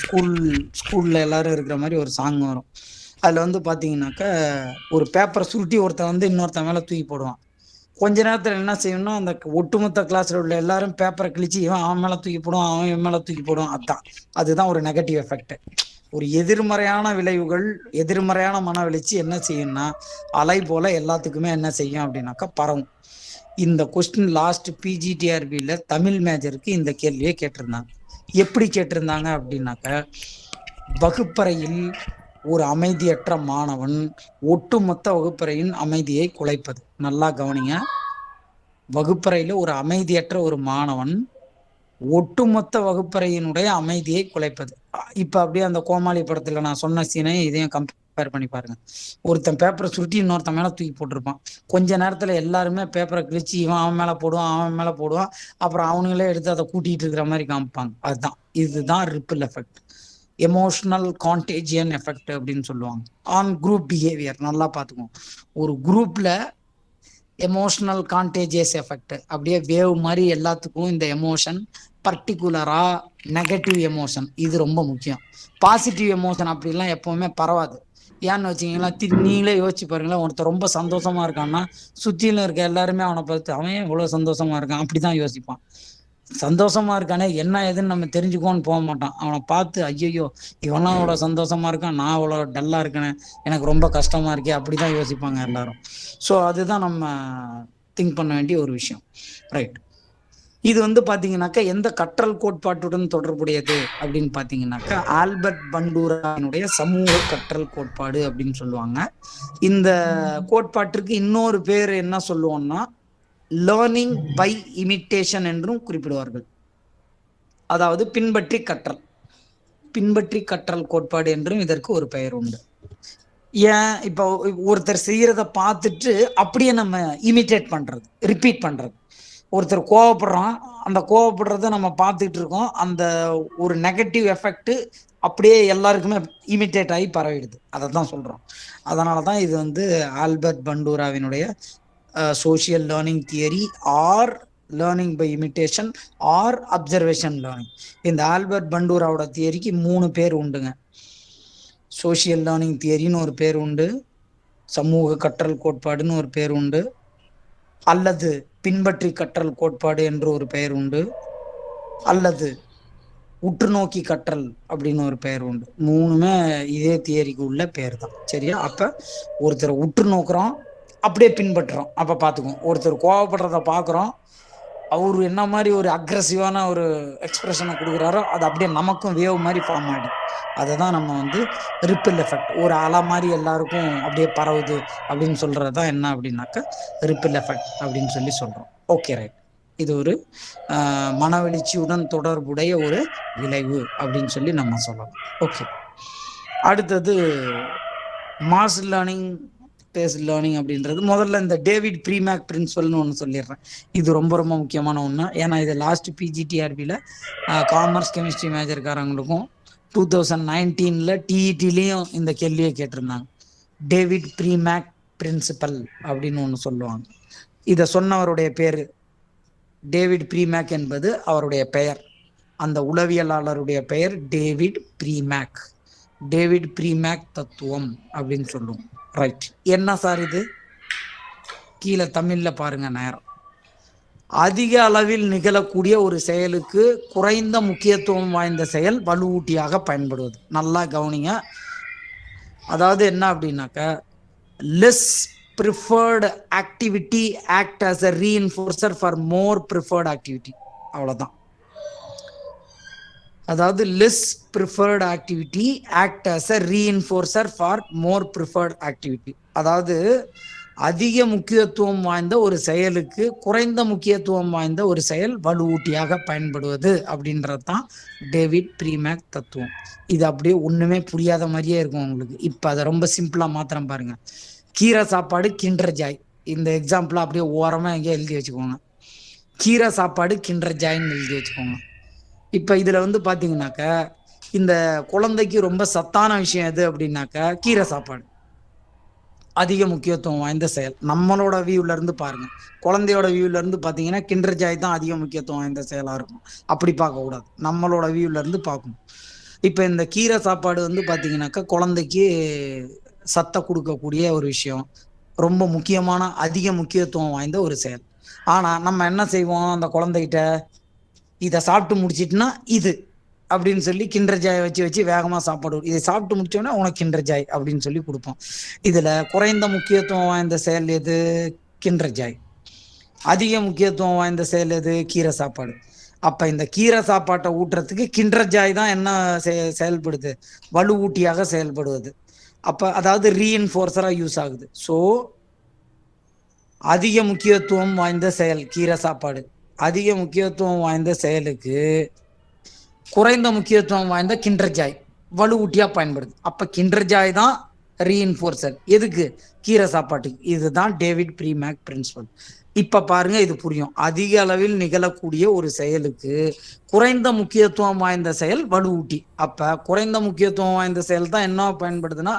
A: ஸ்கூல்ல எல்லாரும் இருக்கிற மாதிரி ஒரு சாங் வரும். அதுல வந்து பாத்தீங்கன்னாக்கா ஒரு பேப்பரை சுருட்டி ஒருத்தன் வந்து இன்னொருத்தன் மேல தூக்கி போடுவான். கொஞ்ச நேரத்துல என்ன செய்யணும்னா அந்த ஒட்டுமொத்த கிளாஸ்ல உள்ள எல்லாரும் பேப்பரை கிழிச்சு இவன் அவன் மேல தூக்கி போடுவான், அவன் இவன் மேல தூக்கி போடுவான். அதுதான் ஒரு நெகட்டிவ் எஃபெக்ட். ஒரு எதிர்மறையான விளைவுகள், எதிர்மறையான மனவெழுச்சி என்ன செய்யும்னா அலை போல எல்லாத்துக்குமே என்ன செய்யும் அப்படின்னாக்கா பரவும். இந்த கொஸ்டின் லாஸ்ட் பிஜிடிஆர்பியில் தமிழ் மேஜருக்கு இந்த கேள்வியை கேட்டிருந்தாங்க. எப்படி கேட்டிருந்தாங்க அப்படின்னாக்க, வகுப்பறையில் ஒரு அமைதியற்ற மாணவன் ஒட்டுமொத்த வகுப்பறையின் அமைதியை குலைப்பது. நல்லா கவனிங்க. வகுப்பறையில ஒரு அமைதியற்ற ஒரு மாணவன் ஒட்டுமொத்த வகுப்பறையினுடைய அமைதியை குலைப்பது. இப்ப அப்படியே அந்த கோமாளி படத்துல நான் சொன்ன சீனை இதையும் கம்பேர் பண்ணி பாருங்க. ஒருத்தன் பேப்பரை சுருட்டி இன்னொருத்தன் மேல தூக்கி போட்டிருப்பான். கொஞ்ச நேரத்துல எல்லாருமே பேப்பரை கிழிச்சு இவன் அவன் மேல போடுவான், அவன் மேல போடுவான். அப்புறம் அவனுங்களே எடுத்து அதை கூட்டிட்டு இருக்கிற மாதிரி காமிப்பாங்க. இதுதான் ரிப்பிள் எஃபெக்ட், எமோஷனல் கான்டேஜியன் எஃபெக்ட் அப்படின்னு சொல்லுவாங்க. ஆன் குரூப் பிஹேவியர் நல்லா பார்த்துக்கோங்க. ஒரு குரூப்ல எமோஷனல் கான்டேஜியஸ் எஃபெக்ட் அப்படியே வேவ் மாதிரி எல்லாத்துக்கும் இந்த எமோஷன், பர்டிகுலரா நெகட்டிவ் எமோஷன் இது ரொம்ப முக்கியம். பாசிட்டிவ் எமோஷன் அப்படிலாம் எப்பவுமே பரவாது. ஏன்னு வச்சீங்கன்னா, நீங்களே யோசிச்சு பாருங்களேன். ஒருத்தர் ரொம்ப சந்தோஷமா இருக்கான்னா சுத்தியில இருக்க எல்லாருமே அவனை பார்த்து அவன் இவ்வளவு சந்தோஷமா இருக்கான் அப்படிதான் யோசிப்பான். சந்தோஷமா இருக்கானே என்ன ஏதுன்னு நம்ம தெரிஞ்சுக்கோன்னு போக மாட்டான். அவனை பார்த்து ஐயோ இவெல்லாம் அவ்வளோ சந்தோஷமா இருக்கான், நான் அவ்வளோ டல்லா இருக்கேனே, எனக்கு ரொம்ப கஷ்டமா இருக்கே, அப்படிதான் யோசிப்பாங்க எல்லாரும். ஸோ அதுதான் நம்ம திங்க் பண்ண வேண்டிய ஒரு விஷயம். ரைட். இது வந்து பாத்தீங்கன்னாக்கா எந்த கற்றல் கோட்பாட்டுடன் தொடர்புடையது அப்படின்னு பாத்தீங்கன்னாக்கா, ஆல்பர்ட் பண்டூராவினுடைய சமூக கற்றல் கோட்பாடு அப்படின்னு சொல்லுவாங்க. இந்த கோட்பாட்டிற்கு இன்னொரு பேர் என்ன சொல்லுவோம்னா லேர்னிங் பை இமிட்டேஷன் என்றும் குறிப்பிடுவார்கள். அதாவது பின்பற்றி கற்றல் கோட்பாடு என்றும் இதற்கு ஒரு பெயர் உண்டு. ஏன் இப்போ ஒருத்தர் செய்யறத பார்த்துட்டு அப்படியே நம்ம இமிட்டேட் பண்றது, ரிப்பீட் பண்றது. ஒருத்தர் கோவப்படுறான், அந்த கோவப்படுறத நம்ம பார்த்துட்டு இருக்கோம், அந்த ஒரு நெகட்டிவ் எஃபெக்ட் அப்படியே எல்லாருக்குமே இமிட்டேட் ஆகி பரவிடுது. அதை தான் சொல்றோம். அதனாலதான் இது வந்து Albert பண்டூராவினுடைய social learning theory or learning by imitation or observation learning. இந்த ஆல்பர்ட் பண்டூராவோட தியரிக்கு 3 பேர் உண்டுங்க. சோசியல் லேர்னிங் தியரின்னு ஒரு பேர் உண்டு, சமூக கற்றல் கோட்பாடுன்னு ஒரு பேர் உண்டு, அல்லது பின்பற்றி கற்றல் கோட்பாடு என்று ஒரு பெயர் உண்டு, அல்லது உற்றுநோக்கி கற்றல் அப்படின்னு ஒரு பெயர் உண்டு. 3மே இதே தியரிக்கு உள்ள பேர் தான். சரியா? அப்ப ஒருத்தர் உற்று நோக்குறோம், அப்படியே பின்பற்றுறோம். அப்ப பாத்துக்கோம், ஒருத்தர் கோவப்படுறத பாக்குறோம், அவரு என்ன மாதிரி ஒரு அக்ரெசிவான ஒரு எக்ஸ்பிரஷனை கொடுக்குறாரோ அது அப்படியே நமக்கும் வேவ் மாதிரி ஃபார்ம் ஆகிடும். அதை தான் நம்ம வந்து ரிப்பிள் எஃபெக்ட், ஒரு அலை மாதிரி எல்லாருக்கும் அப்படியே பரவுது அப்படின்னு சொல்றது தான் என்ன அப்படின்னாக்கா ரிப்பிள் எஃபெக்ட் அப்படின்னு சொல்லி சொல்றோம். Okay, right. இது ஒரு மனவெழுச்சியுடன் தொடர்புடைய ஒரு விளைவு அப்படின்னு சொல்லி நம்ம சொல்லலாம். ஓகே, அடுத்தது மாஸ் லேர்னிங், பேஸ் லேர்னிங் அப்படின்றது முதல்ல இந்த டேவிட் ப்ரீமேக் பிரின்சிபல்னு ஒன்று சொல்லிடுறேன். இது ரொம்ப ரொம்ப முக்கியமான ஒன்று. ஏன்னா இது லாஸ்ட் பிஜிடிஆர்பியில் காமர்ஸ் கெமிஸ்ட்ரி மேஜர்காரங்களுக்கும் 2019 டிஇடிலையும் இந்த கேள்வியை கேட்டிருந்தாங்க. டேவிட் ப்ரீமேக் பிரின்சிபல் அப்படின்னு ஒன்று சொல்லுவாங்க. இதை சொன்னவருடைய பேரு டேவிட் ப்ரீமேக் என்பது அவருடைய பெயர். அந்த உளவியலாளருடைய பெயர் டேவிட் ப்ரீமேக். டேவிட் ப்ரீமேக் தத்துவம் அப்படின்னு சொல்லுவோம். ரைட். என்ன சார் இது? கீழே தமிழ்ல பாருங்க. நேரம் அதிக அளவில் நிகழக்கூடிய ஒரு செயலுக்கு குறைந்த முக்கியத்துவம் வாய்ந்த செயல் வலுவூட்டியாக பயன்படுவது. நல்லா கவனிங்க. அதாவது என்ன அப்படின்னாக்க, less preferred activity act as a reinforcer for more preferred activity. அவ்வளோதான். அதாவது less preferred activity act as a reinforcer for more preferred activity. அதாவது அதிக முக்கியத்துவம் வாய்ந்த ஒரு செயலுக்கு குறைந்த முக்கியத்துவம் வாய்ந்த ஒரு செயல் வலுவூட்டியாக பயன்படுவது அப்படின்றது தான் டேவிட் ப்ரீமேக் தத்துவம். இது அப்படியே ஒண்ணுமே புரியாத மாதிரியே இருக்கும் உங்களுக்கு. இப்ப அதை ரொம்ப சிம்பிளா மாத்திரம் பாருங்க. கீரை சாப்பாடு கிண்டர் ஜாய். இந்த எக்ஸாம்பிள் அப்படியே ஓரமா எங்கேயோ எழுதி வச்சுக்கோங்க. கீரை சாப்பாடு கிண்டர் ஜாய்ன்னு எழுதி வச்சுக்கோங்க. இப்ப இதுல வந்து பாத்தீங்கன்னாக்க, இந்த குழந்தைக்கு ரொம்ப சத்தான விஷயம் எது அப்படின்னாக்க கீரை சாப்பாடு. அதிக முக்கியத்துவம் வாய்ந்த செயல். நம்மளோட வியூல இருந்து பாருங்க. குழந்தையோட வியூல இருந்து பாத்தீங்கன்னா கிண்டர் ஜாய் தான் அதிக முக்கியத்துவம் வாய்ந்த செயலா இருக்கும். அப்படி பார்க்க கூடாது. நம்மளோட வியூல இருந்து பார்க்கணும். இப்ப இந்த கீரை சாப்பாடு வந்து பாத்தீங்கன்னாக்கா குழந்தைக்கு சத்த கொடுக்கக்கூடிய ஒரு விஷயம். ரொம்ப முக்கியமான அதிக முக்கியத்துவம் வாய்ந்த ஒரு செயல். ஆனா நம்ம என்ன செய்வோம், அந்த குழந்தைகிட்ட இதை சாப்பிட்டு முடிச்சிட்டுனா இது அப்படின்னு சொல்லி கிண்டர் ஜாய் வச்சு வச்சு வேகமா சாப்பாடு, இதை சாப்பிட்டு முடிச்சோன்னா உனக்கு கிண்டர் ஜாய் அப்படின்னு சொல்லி கொடுப்போம். இதுல குறைந்த முக்கியத்துவம் வாய்ந்த செயல் எது? Kinder Joy. அதிக முக்கியத்துவம் வாய்ந்த செயல் எது? கீரை சாப்பாடு. அப்ப இந்த கீரை சாப்பாட்டை ஊட்டுறதுக்கு கிண்டர் ஜாய் தான் என்ன செயல்படுது? வலுவூட்டியாக செயல்படுவது. அப்ப அதாவது ரீஎன்ஃபோர்ஸரா யூஸ் ஆகுது. ஸோ அதிக முக்கியத்துவம் வாய்ந்த செயல் கீரை சாப்பாடு. அதிக முக்கியத்துவம் வாய்ந்த செயலுக்கு குறைந்த முக்கியத்துவம் வாய்ந்த கிண்டர் ஜாய் வலுவூட்டியா பயன்படுது. அப்ப கிண்டர் ஜாய் தான் ரீஎன்ஃபோர்சர். எதுக்கு? கீரை சாப்பாட்டுக்கு. இதுதான் டேவிட் ப்ரீமேக் பிரின்சிபல். இப்ப பாருங்க, இது புரியும். அதிக அளவில் நிகழக்கூடிய ஒரு செயலுக்கு குறைந்த முக்கியத்துவம் வாய்ந்த செயல் வலுவூட்டி. அப்ப குறைந்த முக்கியத்துவம் வாய்ந்த செயல் தான் என்ன பயன்படுதுன்னா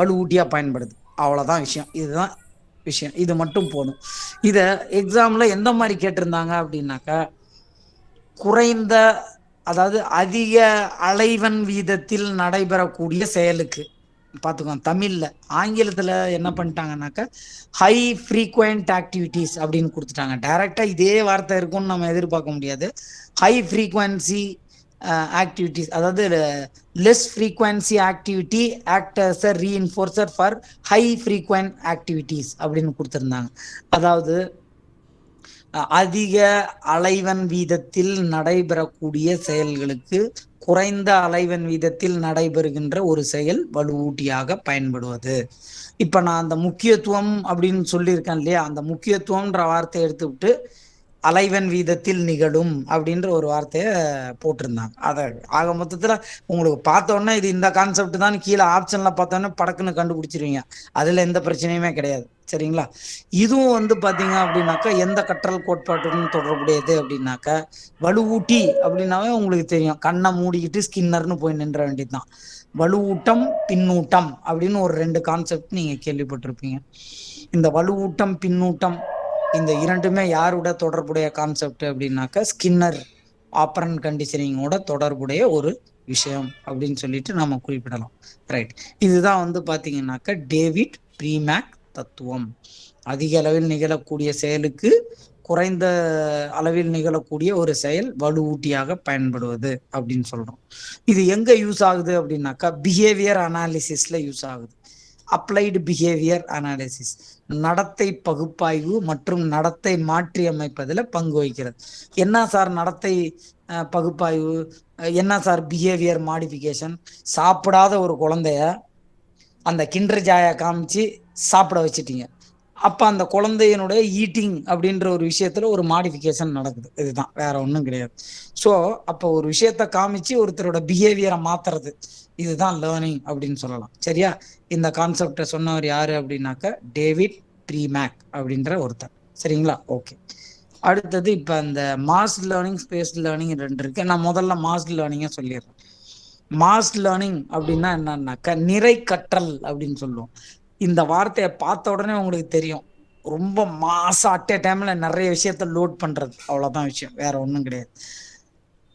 A: வலுவூட்டியா பயன்படுது. அவ்வளவுதான் விஷயம். இதுதான் விஷயம். இது மட்டும் போதும். இத எக்ஸாம்ல எந்த மாதிரி கேட்டிருந்தாங்க அப்படின்னாக்கா, குறைந்த அதாவது அதிக அலைவன் வீதத்தில் நடைபெறக்கூடிய செயலுக்கு பார்த்துக்கோங்க. தமிழ்ல. ஆங்கிலத்துல என்ன பண்ணிட்டாங்கன்னாக்கா ஹை ஃப்ரீக்வெண்ட் ஆக்டிவிட்டிஸ் அப்படின்னு கொடுத்துட்டாங்க. டைரக்டா இதே வார்த்தை இருக்கும்னு நம்ம எதிர்பார்க்க முடியாது. ஹை ஃப்ரீக்வன்சி ஆக்டிவிட்டிஸ், அதாவது less frequency activity act as a reinforcer for high frequent activities அப்படின்னு கொடுத்துருந்தாங்க. அதாவது அதிக அலைவன் வீதத்தில் நடைபெறக்கூடிய செயல்களுக்கு குறைந்த அலைவன் வீதத்தில் நடைபெறுகின்ற ஒரு செயல் வலுவூட்டியாக பயன்படுவது. இப்ப நான் அந்த முக்கியத்துவம் அப்படின்னு சொல்லியிருக்கேன் இல்லையா, அந்த முக்கியத்துவம்ன்ற வார்த்தையை எடுத்துவிட்டு அலைவன் வீதத்தில் நிகழும் அப்படின்ற ஒரு வார்த்தையை போட்டிருந்தாங்க. அதை ஆக மொத்தத்துல உங்களுக்கு பார்த்தோன்னே இது இந்த கான்செப்ட் தான் கீழே ஆப்ஷன்ல பார்த்தோன்னே படக்குன்னு கண்டுபிடிச்சிருவீங்க. அதுல எந்த பிரச்சனையுமே கிடையாது. சரிங்களா? இதுவும் வந்து பாத்தீங்க அப்படின்னாக்கா எந்த கற்றல் கோட்பாட்டுடன் தொடர்புடையது அப்படின்னாக்கா வலுவூட்டி அப்படின்னாவே உங்களுக்கு தெரியும். கண்ணை மூடிக்கிட்டு ஸ்கின்னர்னு போய் நின்ற வேண்டியதுதான். வலுவூட்டம் பின்னூட்டம் அப்படின்னு ஒரு 2 கான்செப்ட் நீங்க கேள்விப்பட்டிருப்பீங்க. இந்த வலுவூட்டம் பின்னூட்டம் இந்த இரண்டுமே யாரோட தொடர்புடைய கான்செப்ட் அப்படின்னாக்கா ஸ்கின்னர் ஆப்பரண்ட் கண்டிஷனிங்கோட தொடர்புடைய ஒரு விஷயம் அப்படின்னு சொல்லிட்டு நம்ம குறிப்பிடலாம். ரைட். இதுதான் வந்து பாத்தீங்கன்னாக்கா டேவிட் ப்ரீமேக் தத்துவம். அதிக அளவில் நிகழக்கூடிய செயலுக்கு குறைந்த அளவில் நிகழக்கூடிய ஒரு செயல் வலுவூட்டியாக பயன்படுவது அப்படின்னு சொல்றோம். இது எங்க யூஸ் ஆகுது அப்படின்னாக்கா பிஹேவியர் அனாலிசிஸ்ல யூஸ் ஆகுது. அப்ளைடு பிஹேவியர் அனாலிசிஸ், நடத்தை பகுப்பாய்வு மற்றும் நடத்தை மாற்றி அமைப்பதில் பங்கு வகிக்கிறது. என்ன சார் நடத்தை பகுப்பாய்வு, என்ன சார் பிஹேவியர் மாடிஃபிகேஷன்? சாப்பிடாத ஒரு குழந்தைய அந்த கிண்டர் ஜாயை காமிச்சு சாப்பிட வச்சுட்டீங்க. அப்ப அந்த குழந்தையினுடைய ஈட்டிங் அப்படின்ற ஒரு விஷயத்துல ஒரு மாடிஃபிகேஷன் நடக்குது. இதுதான், வேற ஒன்றும் கிடையாது. ஸோ அப்போ ஒரு விஷயத்த காமிச்சு ஒருத்தரோட பிஹேவியரை மாத்துறது, இதுதான் லேர்னிங் அப்படின்னு சொல்லலாம். சரியா? இந்த கான்செப்டை சொன்னவர் யாரு அப்படின்னாக்க டேவிட் ப்ரீமேக் அப்படின்ற ஒருத்தர். சரிங்களா? ஓகே. அடுத்தது இப்ப இந்த மாஸ் லேர்னிங் ஸ்பேஸ் லேர்னிங் 2 இருக்கு. நான் முதல்ல மாஸ் லேர்னிங்க சொல்லிடுறேன். மாஸ் லேர்னிங் அப்படின்னா என்னன்னாக்கா நிறை கற்றல் அப்படின்னு சொல்லுவோம். இந்த வார்த்தையை பார்த்த உடனே உங்களுக்கு தெரியும், ரொம்ப மாசா அட் எ டைம்ல நிறைய விஷயத்த லோட் பண்றது. அவ்வளவுதான் விஷயம், வேற ஒன்றும் கிடையாது.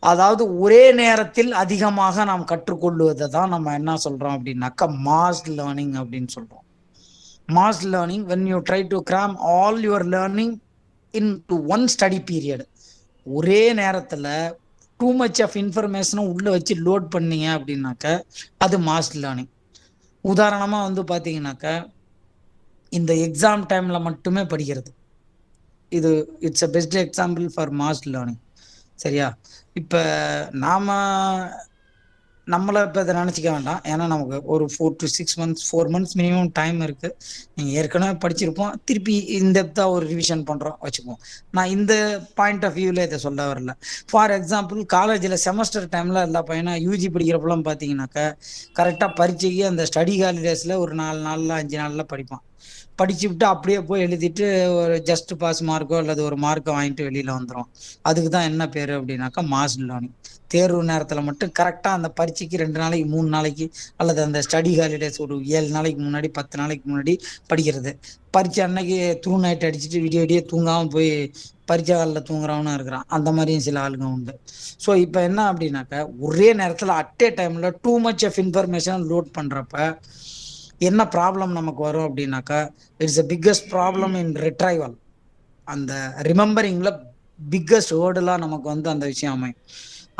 A: அதாவது ஒரே நேரத்தில் அதிகமாக நாம் கற்றுக்கொள்வதை தான் நம்ம என்ன சொல்றோம் அப்படின்னாக்கா மாஸ் லேர்னிங் அப்படின்னு சொல்றோம். Mass learning when you try to cram all your learning into one study period. ஒரே நேரத்துல டூ மச் ஆஃப் இன்ஃபர்மேஷனும் உள்ள வச்சு லோட் பண்ணீங்க அப்படின்னாக்க அது மாஸ் லேர்னிங். உதாரணமா வந்து பார்த்தீங்கன்னாக்கா, இந்த எக்ஸாம் டைம்ல மட்டுமே படிக்கிறது. இது it's a best example for mass learning. சரியா? இப்ப நாம நம்மள இப்ப இத நெனச்சுக்க வேண்டாம். ஏன்னா நமக்கு ஒரு 4 to 6 months 4 months minimum time இருக்கு. நீங்க ஏற்கனவே படிச்சிருப்போம். திருப்பி இன் டெப்த்தா ஒரு ரிவிஷன் பண்றோம் வச்சுக்குவோம். நான் இந்த பாயிண்ட் ஆஃப் வியூல இத சொல்ல வரல. ஃபார் எக்ஸாம்பிள் காலேஜ்ல செமஸ்டர் டைம்ல எல்லா பையனும் யூஜி படிக்கிறப்பலாம் பார்த்தீங்கன்னாக்கா, கரெக்ட்டா பரீட்சைக்கு அந்த ஸ்டடி ஹாலிடேஸ்ல ஒரு 4 நாள்ல, 5 நாள்ல படிப்பான். படிச்சுப்புட்டு அப்படியே போய் எழுதிட்டு ஒரு ஜஸ்ட் பாஸ் மார்க்கோ அல்லது ஒரு மார்க்க வாங்கிட்டு வெளியில வந்துருவான். அதுக்கு தான் என்ன பேரு அப்படின்னாக்கா, மாஸ் லேர்னிங். தேர்வு நேரத்துல மட்டும் கரெக்ட்டா அந்த பரீட்சைக்கு 2 நாளைக்கு, 3 நாளைக்கு அல்லது அந்த ஸ்டடி ஹாலிடேஸ் ஒரு 7 நாளைக்கு முன்னாடி, 10 நாளைக்கு முன்னாடி படிக்கிறது. பரீட்சை அன்னைக்கு த்ரூ நைட் அடிச்சுட்டு விடிய விடிய தூங்காம போய் பரீட்சை ஹால்ல தூங்குறவனும் இருக்கிறான். அந்த மாரியும் சில ஆளுங்க உண்டு. ஸோ இப்ப என்ன அப்படின்னாக்கா, ஒரே நேரத்துல அட் எ டைம்ல too much of information load பண்றப்ப என்ன ப்ராப்ளம் நமக்கு வரும் அப்படின்னாக்கா, it's the biggest problem in retrieval. அந்த ரிமெம்பரிங்ல பிக்கஸ்ட் ஹேர்டலா நமக்கு வந்து அந்த விஷயம் அமையும்.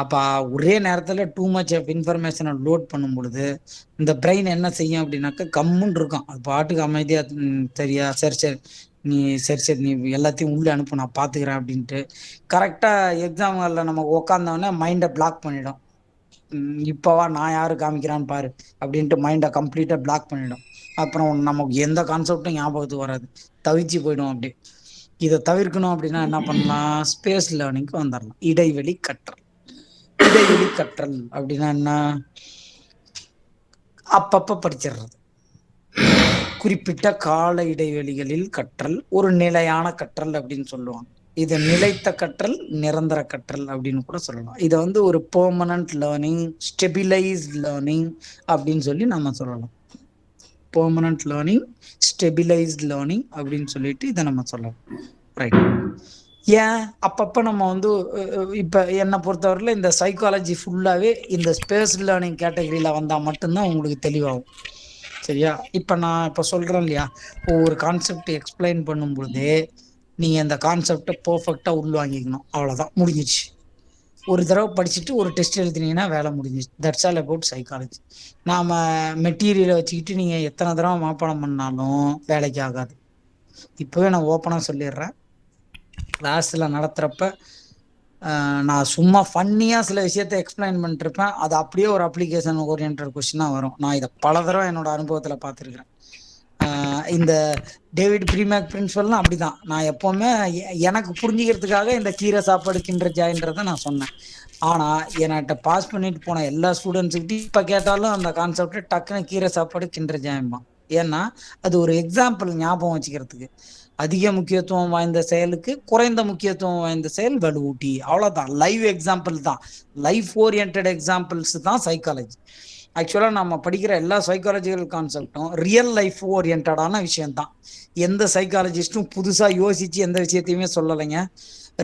A: அப்ப ஒரே நேரத்துல டூ மச் ஆஃப் இன்ஃபர்மேஷன லோட் பண்ணும் பொழுது, இந்த பிரெயின் என்ன செய்யும் அப்படின்னாக்கா, கம்முன்னு இருக்கும். அது பாட்டுக்கு அமைதியா சரியா, சரி, சரி. நீ சரி, சரி. நீ எல்லாத்தையும் உள்ள அனுப்பு நான் பார்த்துக்கிறேன் அப்படின்ட்டு, கரெக்ட்டா எக்ஸாம் ஹால்ல நம்ம உட்கார்ந்தோனே மைண்ட பிளாக் பண்ணிடும். இப்ப வா நான் யாரு காமிக்கிறான்னு பாரு அப்படின்ட்டு மைண்ட கம்ப்ளீட்டா பிளாக் பண்ணிடும். அப்புறம் நமக்கு எந்த கான்செப்டும் ஞாபகத்துக்கு வராது. தவிச்சு போயிடும் அப்படியே. இத தவிர்க்கணும் அப்படின்னா என்ன பண்ணலாம்? ஸ்பேஸ் லேர்னிங்க்கு வந்துரலாம். இடைவெளி கற்றல். இடைவெளி கற்றல் அப்படின்னா என்ன? அப்பப்ப படிச்சிடுறது. குறிப்பிட்ட கால இடைவெளிகளில் கற்றல், ஒரு நிலையான கற்றல் அப்படின்னு சொல்லுவாங்க. இது நிலைத்த கற்றல், நிரந்தர கற்றல் அப்படின்னு கூட சொல்லலாம். இத வந்து ஒரு பெர்மனன்ட் லேர்னிங், ஸ்டெபிலைஸ்ட் லேர்னிங் அப்படின்னு சொல்லி நம்ம சொல்லலாம். பெர்மனன்ட் லேர்னிங், ஸ்டெபிலைஸ்ட் லேர்னிங் அப்படின்னு சொல்லிட்டு இத நம்ம சொல்லலாம். ரைட். ஏன் அப்பப்ப நம்ம வந்து இப்ப என்ன பொறுத்தவரையில இந்த சைக்காலஜி ஃபுல்லாவே இந்த ஸ்பேஸ் லேர்னிங் கேட்டகரியில வந்தா மட்டும்தான் உங்களுக்கு தெளிவாகும். சரியா? இப்ப சொல்றேன் இல்லையா? ஒவ்வொரு கான்செப்ட் எக்ஸ்பிளைன் பண்ணும்பொழுதே, நீங்க அந்த கான்செப்ட்ட பெர்ஃபெக்ட்டா உள்வாங்கிக்கணும். அவ்வளோதான் முடிஞ்சிருச்சு. ஒரு தடவ படிச்சுட்டு ஒரு டெஸ்ட் எழுதினீங்கன்னா வேலை முடிஞ்சிருச்சு. That's all about psychology. நாம மெட்டீரியல வச்சுக்கிட்டு நீங்க எத்தன தடவ மனப்பாடம் பண்ணாலும் வேலைக்கு ஆகாது. இப்பவே நான் ஓப்பனா சொல்லிடுறேன். கிளாஸ்ல நடத்துறப்ப நான் சும்மா ஃபன்னியா சில விஷயத்த எக்ஸ்பிளைன் பண்ணிட்டுருப்பேன். அது அப்படியே ஒரு அப்ளிகேஷன் ஓரியன்டட் கொஸ்டினா வரும். நான் இத பல தடவ என்னோட அனுபவத்துல பார்த்துருக்கிறேன். இந்த டேவிட் ப்ரீமேக் பிரின்சிபல்னா அப்படிதான். நான் எப்பவுமே எனக்கு புரிஞ்சுக்கிறதுக்காக இந்த கீரை சாப்பாடு கிண்டர் ஜாய்ன்றத நான் சொன்னேன். ஆனா என்கிட்ட பாஸ் பண்ணிட்டு போன எல்லா ஸ்டூடெண்ட்ஸ்கிட்டயும் இப்ப கேட்டாலும் அந்த கான்செப்ட் டக்குன்னு கீரை சாப்பாடு கிண்டர் ஜாயம்பான். ஏன்னா அது ஒரு எக்ஸாம்பிள் ஞாபகம் வச்சுக்கிறதுக்கு. அதிக முக்கியத்துவம் வாய்ந்த செயலுக்கு குறைந்த முக்கியத்துவம் வாய்ந்த செயல் வலுவூட்டி. அவ்வளவுதான். லைவ் எக்ஸாம்பிள் தான். லைஃப் ஓரியன்டட் எக்ஸாம்பிள்ஸ் தான் சைக்காலஜி. ஆக்சுவலா நம்ம படிக்கிற எல்லா சைக்காலஜிக்கல் கான்செப்டும் ரியல் லைஃப் ஓரியன்டான விஷயம் தான். எந்த சைக்காலஜிஸ்டும் புதுசா யோசிச்சு எந்த விஷயத்தையுமே சொல்லலைங்க.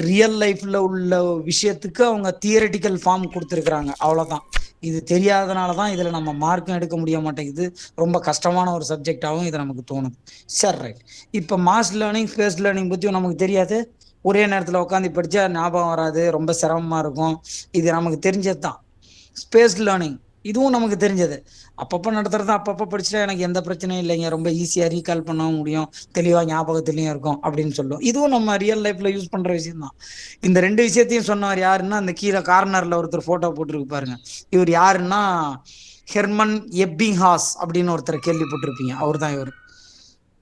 A: ரியல் லைஃப்ல உள்ள விஷயத்துக்கு அவங்க தியரிட்டிக்கல் ஃபார்ம் கொடுத்துருக்குறாங்க. அவ்வளவுதான். இது தெரியாதனால தான் இதுல நம்ம மார்க்கும் எடுக்க முடிய மாட்டேங்குது. ரொம்ப கஷ்டமான ஒரு சப்ஜெக்டாவும் இது நமக்கு தோணுது. சரி, ரைட். இப்ப மாஸ் லேர்னிங், ஸ்பேஸ் லேர்னிங் பத்தியும் நமக்கு தெரியாது. ஒரே நேரத்துல உட்காந்து படிச்சா ஞாபகம் வராது. ரொம்ப சிரமமா இருக்கும். இது நமக்கு தெரிஞ்சது தான். ஸ்பேஸ் லேர்னிங் இதுவும் நமக்கு தெரிஞ்சது. அப்பப்ப நடத்துறது அப்பப்ப படிச்சுட்டா எனக்கு எந்த பிரச்சனையும் இல்லைங்க. ரொம்ப ஈஸியா ரீகால் பண்ணவும் முடியும். தெளிவா ஞாபகத்திலயும் இருக்கும் அப்படின்னு சொல்லும். இதுவும் நம்ம ரியல் லைஃப்ல யூஸ் பண்ற விஷயம் தான். இந்த 2 விஷயத்தையும் சொன்னவர் யாருன்னா, அந்த கீழே கார்னர்ல ஒருத்தர் போட்டோ போட்டுருக்கு பாருங்க. இவர் யாருன்னா, ஹெர்மன் எப்பிங்ஹாஸ் அப்படின்னு ஒருத்தர் கேள்விப்பட்டிருப்பீங்க. அவர் தான் இவர்.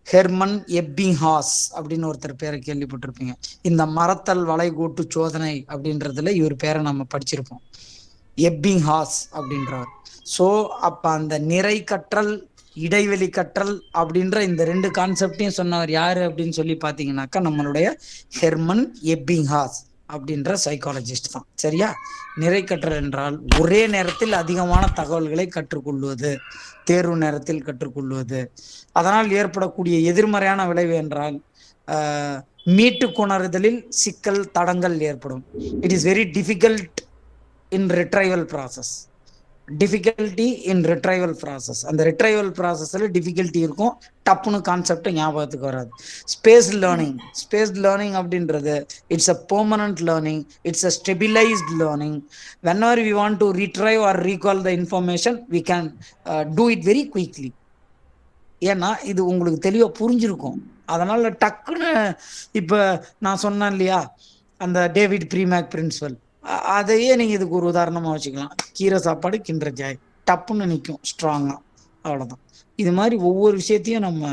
A: ஹெர்மன் எப்பிங்ஹாஸ் அப்படின்னு ஒருத்தர் பேரை கேள்விப்பட்டிருப்பீங்க. இந்த மரத்தல் வளைகோட்டு சோதனை அப்படின்றதுல இவர் பேரை நம்ம படிச்சிருப்போம். எப்பிங்ஹாஸ் அப்படின்றவர். ஸோ அப்ப அந்த நிறை கற்றல், இடைவெளி கற்றல் அப்படின்ற இந்த 2 கான்செப்டையும் சொன்னவர் யாரு அப்படின்னு சொல்லி பாத்தீங்கன்னாக்கா, நம்மளுடைய ஹெர்மன் எப்பிங்ஹாஸ் அப்படின்ற சைக்காலஜிஸ்ட் தான். சரியா? நிறை கற்றல் என்றால் ஒரே நேரத்தில் அதிகமான தகவல்களை கற்றுக்கொள்வது, தேர்வு நேரத்தில் கற்றுக்கொள்வது. அதனால் ஏற்படக்கூடிய எதிர்மறையான விளைவு என்றால் மீட்டு கொணருதலில் சிக்கல், தடங்கள் ஏற்படும். It is very difficult in retrieval process. Difficulty in retrieval process. அந்த ரிட்ரைவல் ப்ராசஸ்ல டிஃபிகல்ட்டி இருக்கும். டப்புன்னு கான்செப்ட் ஞாபகத்துக்கு வராது. ஸ்பேஸ் லேர்னிங் அப்படின்றது it's a permanent learning. It's a stabilised learning. whenever we want to retrieve or recall the information, we can do it very quickly. ஏன்னா இது உங்களுக்கு தெளிவா புரிஞ்சிருக்கும். அதனால டக்குன்னு இப்ப நான் சொன்னேன் இல்லையா, அந்த டேவிட் ப்ரீமேக் பிரின்சிபல். அதையே நீங்க இதுக்கு ஒரு உதாரணமா வச்சுக்கலாம். கீரை சாப்பாடு கிண்டர் ஜாய். டப்புன்னு நிக்கும் ஸ்ட்ராங்கா. அவ்வளோதான். இது மாரி ஒவ்வொரு விஷயத்தையும் நம்ம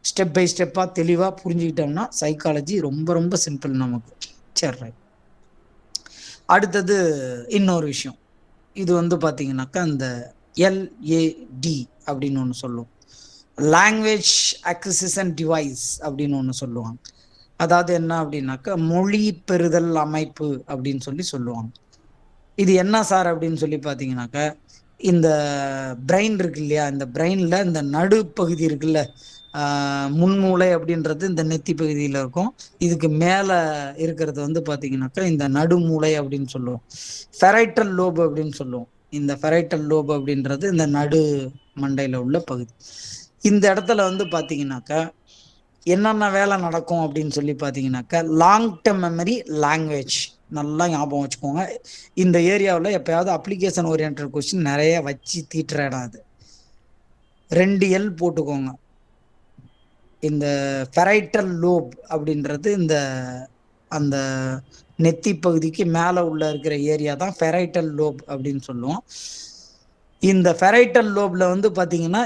A: ஸ்டெப் பை ஸ்டெப்பா தெளிவா புரிஞ்சுக்கிட்டோம்னா, சைக்காலஜி ரொம்ப ரொம்ப சிம்பிள் நமக்கு. சரி ரைட். அடுத்தது இன்னொரு விஷயம். இது வந்து பார்த்தீங்கன்னாக்கா, அந்த எல்ஏடி அப்படின்னு ஒண்ணு சொல்லுவோம். லாங்குவேஜ் அக்விசிஷன் டிவைஸ் அப்படின்னு ஒண்ணு சொல்லுவாங்க. அதாவது என்ன அப்படின்னாக்கா, மொழி பெறுதல் அமைப்பு அப்படின்னு சொல்லி சொல்லுவாங்க. இது என்ன சார் அப்படின்னு சொல்லி பார்த்தீங்கன்னாக்கா, இந்த பிரெயின் இருக்கு இல்லையா, இந்த பிரெயின்ல இந்த நடுப்பகுதி இருக்குல்ல, முன்மூளை அப்படின்றது இந்த நெத்தி பகுதியில இருக்கும். இதுக்கு மேல இருக்கிறது வந்து பார்த்தீங்கன்னாக்கா, இந்த நடுமூளை அப்படின்னு சொல்லுவோம். ஃபெரைட்டல் லோப் அப்படின்னு சொல்லுவோம். இந்த ஃபெரைட்டல் லோப் அப்படின்றது இந்த நடு மண்டையில உள்ள பகுதி. இந்த இடத்துல வந்து பார்த்தீங்கன்னாக்கா, என்னென்ன வேலை நடக்கும் அப்படின்னு சொல்லி பார்த்தீங்கன்னாக்கா, லாங் டெர்ம் மெமரி, லாங்குவேஜ் நல்லா ஞாபகம் வச்சுக்கோங்க. இந்த ஏரியாவுல எப்பயாவது அப்ளிகேஷன் ஓரியன்டட் கொஸ்டின் நெறைய வச்சு தீட்டுற இடம் அது. 2 எல் போட்டுக்கோங்க. இந்த ஃபெரைட்டல் லோப் அப்படின்றது அந்த நெத்தி பகுதிக்கு மேல உள்ள இருக்கிற ஏரியா தான் ஃபெரைட்டல் லோப் அப்படின்னு சொல்லுவோம். இந்த ஃபெரைட்டல் லோப்ல வந்து பார்த்தீங்கன்னா,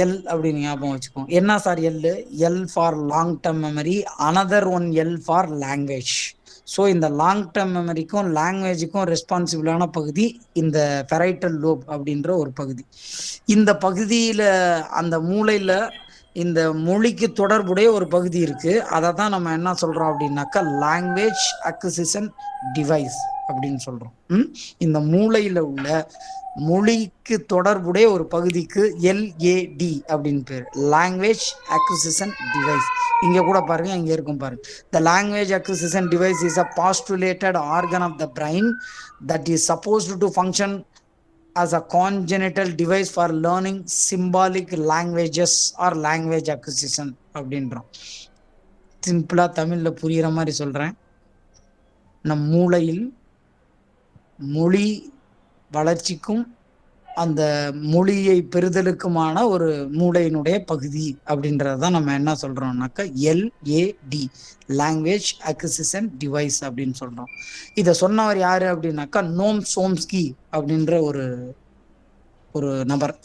A: எல் அப்படின்னு ஞாபகம் வச்சுக்கோங்க. என்ன sir L? L for long term memory, another one L for language. So இந்த லாங் டெர்ம் மெமரிக்கும் லாங்குவேஜுக்கும் ரெஸ்பான்சிபிளான பகுதி இந்த ஃபெரைட்டல் லோப் அப்படின்ற ஒரு பகுதி. இந்த பகுதியில அந்த மூளையில இந்த மொழிக்கு தொடர்புடைய ஒரு பகுதி இருக்கு. அதை தான் நம்ம என்ன சொல்றோம் அப்படின்னாக்கா, லாங்குவேஜ் அக்விசிஷன் டிவைஸ் அப்படின்னு சொல்றோம். இந்த மூளையில உள்ள மொழிக்கு தொடர்புடைய ஒரு பகுதிக்கு எல்ஏடி அப்படின்னு பேர், லாங்குவேஜ் அக்விசிஷன் டிவைஸ். இங்க கூட பாருங்க, இங்க இருக்கும் பாருங்க. The language acquisition device is a postulated organ of the brain that is supposed to function as a congenital device for learning symbolic languages or language acquisition அப்படின்றோம். சிம்பிளா தமிழ்ல புரியுற மாதிரி சொல்றேன். நம் மூளையில் மொழி வளர்ச்சிக்கும் அந்த மொழியை பெறுதலுக்குமான ஒரு மூளையினுடைய பகுதி அப்படின்றதான் நம்ம என்ன சொல்றோம்னாக்கா, எல்ஏடி, லாங்குவேஜ் அக்விசிஷன் டிவைஸ் அப்படின்னு சொல்றோம். இதை சொன்னவர் யாரு அப்படின்னாக்கா, நோம் சோம்ஸ்கி அப்படின்ற ஒரு நபர்.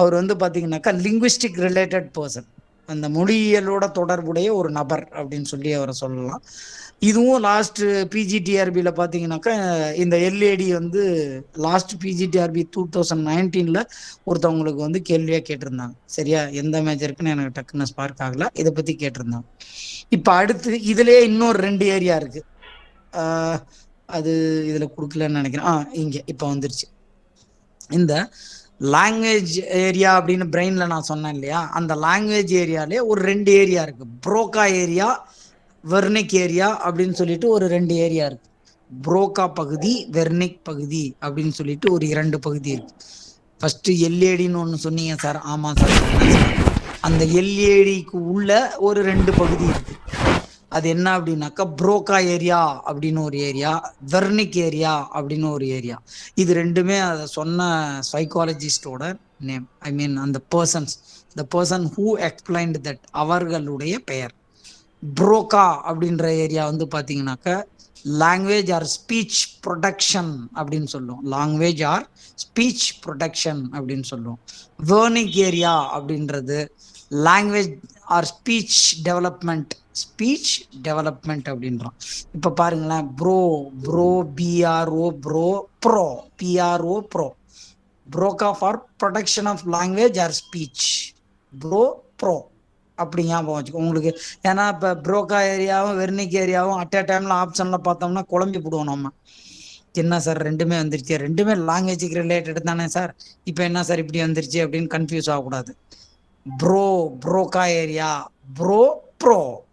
A: அவர் வந்து பார்த்தீங்கன்னாக்கா, லிங்குவிஸ்டிக் ரிலேட்டட் பர்சன், அந்த மொழியியலோட தொடர்புடைய ஒரு நபர் அப்படின்னு சொல்லி அவரை சொல்லலாம். இதுவும் லாஸ்ட் பிஜிடிஆர்பியில் பார்த்தீங்கன்னாக்கா, இந்த எல்ஏடி வந்து லாஸ்ட் பிஜிடிஆர்பி 2019ல் ஒருத்தவங்களுக்கு வந்து கேள்வியாக கேட்டிருந்தாங்க. சரியா, எந்த மேஜருக்குன்னு எனக்கு டக்குன்னு ஸ்பார்க் ஆகல, இதை பற்றி கேட்டிருந்தாங்க. இப்போ அடுத்து இதுலேயே இன்னொரு 2 ஏரியா இருக்கு. அது இதில் கொடுக்கலன்னு நினைக்கிறேன். இங்கே இப்போ வந்துருச்சு. இந்த லாங்குவேஜ் ஏரியா அப்படின்னு பிரெயின்ல நான் சொன்னேன் இல்லையா, அந்த லாங்குவேஜ் ஏரியாலே ஒரு 2 ஏரியா இருக்கு. புரோக்கா ஏரியா, வெர்னிக் ஏரியா அப்படின்னு சொல்லிட்டு ஒரு 2 ஏரியா இருக்கு. புரோக்கா பகுதி, வெர்னிக் பகுதி அப்படின்னு சொல்லிட்டு ஒரு 2 பகுதி இருக்கு. ஃபர்ஸ்ட் எல்ஏடின்னு ஒன்று சொன்னீங்க சார். ஆமா சார், சொன்னேன் சார். அந்த எல்ஏடிக்கு உள்ள ஒரு 2 பகுதி இருக்கு. அது என்ன அப்படின்னாக்கா, புரோக்கா ஏரியா அப்படின்னு ஒரு ஏரியா, வெர்னிக் ஏரியா அப்படின்னு ஒரு ஏரியா. இது ரெண்டுமே அதை சொன்ன சைக்காலஜிஸ்டோட நேம். ஐ மீன் அந்த the person who explained that, அவர்களுடைய பெயர். புரோக்கா அப்படின்ற ஏரியா வந்து பார்த்தீங்கன்னாக்கா, லாங்குவேஜ் ஆர் ஸ்பீச் ப்ரொடக்ஷன் அப்படின்னு சொல்லுவோம். லாங்குவேஜ் ஆர் ஸ்பீச் ப்ரொடக்ஷன் அப்படின்னு சொல்லுவோம். வெர்னிக் ஏரியா அப்படின்றது language or speech development, speech development அப்படின்றோம். இப்போ பாருங்களேன், bro BRO, bro BRO, Broca for production of language or speech, bro அப்படி ஞாபகம் வச்சுக்கோ உங்களுக்கு. ஏன்னா இப்போ புரோக்கா ஏரியாவும் வெர்னிக் ஏரியாவும் அட் அ டைம்ல ஆப்ஷன்ல பார்த்தோம்னா குழம்பி போடுவோம் நம்ம. என்ன சார் ரெண்டுமே வந்துருச்சு, ரெண்டுமே லாங்குவேஜுக்கு ரிலேட்டட் தானே சார், இப்போ என்ன சார் இப்படி வந்துருச்சு அப்படின்னு கன்ஃபியூஸ் ஆகக்கூடாது. Broca area, bro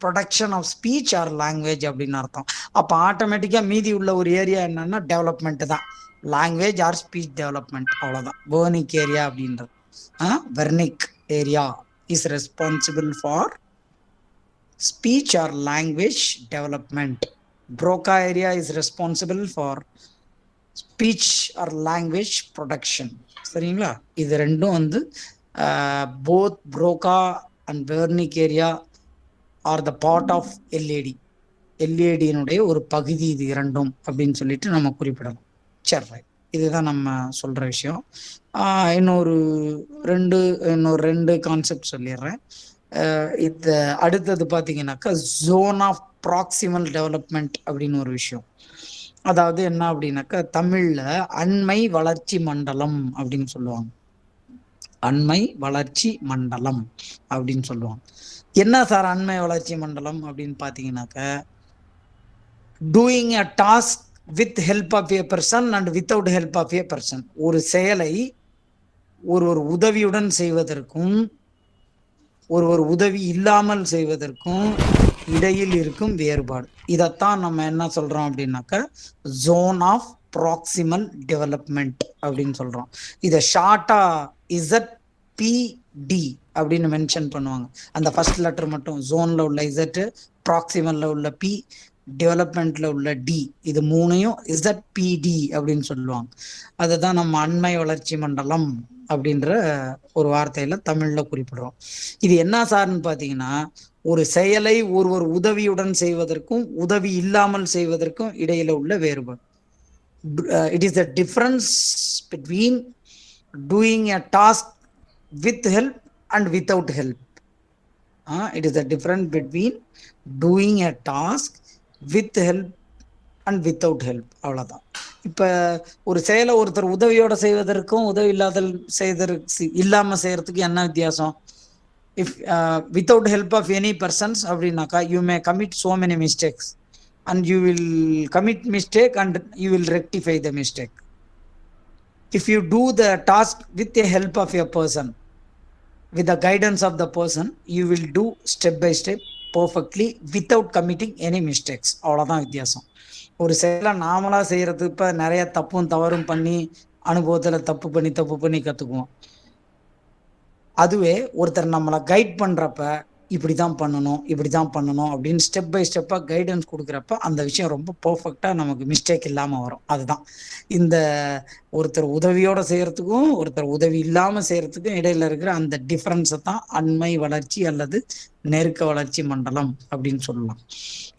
A: production of speech or language அப்படின்னு அர்த்தம். அப்போ ஆட்டோமேட்டிக்கா மீதி உள்ள ஒரு ஏரியா என்னன்னா டெவலப்மெண்ட் தான், லாங்குவேஜ் ஆர் ஸ்பீச் டெவலப்மெண்ட், அவ்வளோதான். வெர்னிக் ஏரியா அப்படின்றது. வெர்னிக் area is responsible for speech or language development. Broca area is responsible for speech or language production. சரிங்களா, இது ரெண்டும் வந்து both Broca and Wernicke area are the part of LAD. எல்ஏடியினுடைய ஒரு பகுதி இது இரண்டும் அப்படின்னு சொல்லிட்டு நம்ம குறிப்பிடலாம். சரி, ரைட். இதுதான் நம்ம சொல்ற விஷயம். இன்னொரு ரெண்டு கான்செப்ட் சொல்லிடுறேன். இந்த அடுத்தது பார்த்தீங்கன்னாக்கா ஜோன் ஆஃப் ப்ராக்சிமல் டெவலப்மெண்ட் அப்படின்னு ஒரு விஷயம். அதாவது என்ன அப்படின்னாக்கா தமிழ்ல அண்மை வளர்ச்சி மண்டலம் அப்படின்னு சொல்லுவாங்க. அண்மை வளர்ச்சி மண்டலம் அப்படின்னு சொல்லுவாங்க. என்ன சார் அண்மை வளர்ச்சி மண்டலம் அப்படின்னு பார்த்தீங்கன்னாக்க doing a task with help of a person and without help of a person. ஒரு செயலை ஒரு உதவியுடன் செய்வதற்கும் ஒரு உதவி இல்லாமல் செய்வதற்கும் இடையில் இருக்கும் வேறுபாடு. இதைத்தான் நம்ம என்ன சொல்றோம் அப்படின்னாக்க ஜோன் ஆஃப் ப்ராக்சிமல் டெவலப்மெண்ட் அப்படின்னு சொல்றோம். இதை ஷார்ட்டா ZPD அப்படின்னு மென்ஷன் பண்ணுவாங்க. அந்த ஃபர்ஸ்ட் லெட்டர் மட்டும் ஜோன்ல உள்ள Z, ப்ராக்சிமல்ல உள்ள P, டெவலப்மெண்ட்ல உள்ள D, இது மூணையும் ZPD அப்படின்னு சொல்லுவாங்க. அதுதான் நம்ம அண்மை வளர்ச்சி மண்டலம் அப்படின்ற ஒரு வார்த்தையில தமிழ்ல குறிப்பிடுறோம். இது என்ன சார்ன்னு பாத்தீங்கன்னா ஒரு செயலை ஒரு உதவியுடன் செய்வதற்கும் உதவி இல்லாமல் செய்வதற்கும் இடையில உள்ள வேறுபாடு. It is the difference between doing a task with help and without help. It is the difference between doing a task with help and without help. அவ்வளவுதான். இப்ப ஒரு செயலை ஒருத்தர் உதவியோட செய்வதற்கும் உதவி இல்லாம செய்யறதுக்கு என்ன வித்தியாசம்? If without help of any persons அப்படின்னாக்கா you may commit so many mistakes and you will commit mistake and you will rectify the mistake. If you do the task with the help of a person, with the guidance of the person, you will do step by step perfectly without committing any mistakes. அவ்வளவுதான் வித்தியாசம். ஒரு செயலை நாமளா செய்யறது இப்ப நிறைய தப்பும் தவறும் பண்ணி அனுபவத்துல தப்பு பண்ணி கத்துக்குவோம். அதுவே ஒருத்தர் நம்மளை கைட் பண்றப்ப இப்படிதான் பண்ணணும் அப்படின்னு ஸ்டெப் பை ஸ்டெப்பா கைடன்ஸ் கொடுக்குறப்ப அந்த விஷயம் ரொம்ப பர்ஃபெக்டா நமக்கு மிஸ்டேக் இல்லாம வரும். அதுதான் இந்த ஒருத்தர் உதவியோட செய்யறதுக்கும் ஒருத்தர் உதவி இல்லாம செய்யறதுக்கும் இடையில இருக்கிற அந்த டிஃபரன்ஸை தான் அண்மை வளர்ச்சி அல்லது நெருக்க வளர்ச்சி மண்டலம் அப்படின்னு சொல்லலாம்.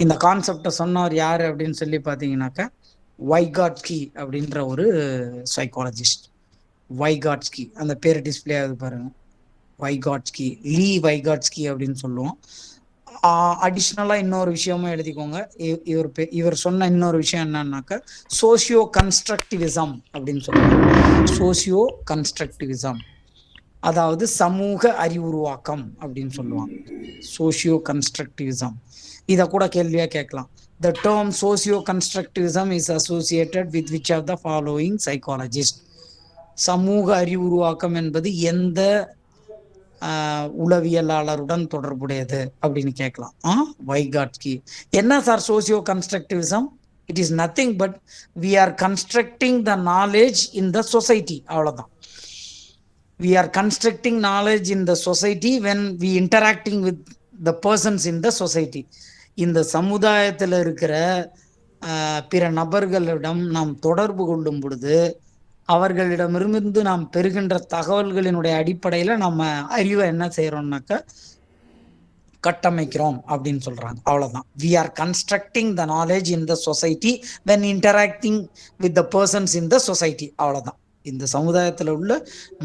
A: இந்த கான்செப்டை சொன்னவர் யாரு அப்படின்னு சொல்லி பாத்தீங்கன்னாக்க வைகாட்ஸ்கி அப்படின்ற ஒரு சைக்காலஜிஸ்ட். வைகாட்ஸ்கி, அந்த பேர் டிஸ்பிளே ஆகுது பாருங்க, வைகாட்ஸ்கி, வைகாட்ஸ்கி அப்படின்னு சொல்லுவோம். அடிஷ்னலா இன்னொரு விஷயமும் எழுதிக்கோங்க. இவர் சொன்ன இன்னொரு விஷயம் என்னன்னாக்க சோசியோ கன்ஸ்ட்ரக்டிவிசம் அப்படின்னு சொல்லுவாங்க. சோசியோ கன்ஸ்ட்ரக்டிவிசம் அதாவது சமூக அறிவுருவாக்கம் அப்படின்னு சொல்லுவாங்க. சோசியோ கன்ஸ்ட்ரக்டிவிசம் இத கூட கேள்வியா கேட்கலாம். The term socio-constructivism is associated with which of the following psychologists? சமூக அறிவுருவாக்கம் என்பது எந்த உளவியலாளருடன் தொடர்புடையது அப்படின்னு கேட்கலாம். வைகாட்ஸ்கி. என்ன sir socio constructivism? It is nothing but we are constructing the knowledge in the society. அவ்வளவுதான். we are constructing knowledge in the society when we interacting with the persons in the society. இந்த சமுதாயத்தில் இருக்கிற பிற நபர்களிடம் நாம் தொடர்பு கொள்ளும் பொழுது அவர்களிடமிருந்து நாம் பெறுகின்ற தகவல்களினுடைய அடிப்படையில நம்ம அறிவை என்ன செய்யறோம்னாக்க கட்டமைக்கிறோம் அப்படின்னு சொல்றாங்க. அவ்வளவுதான். we are constructing the knowledge in the society when interacting with the persons in the society. அவ்வளவுதான். இந்த சமுதாயத்துல உள்ள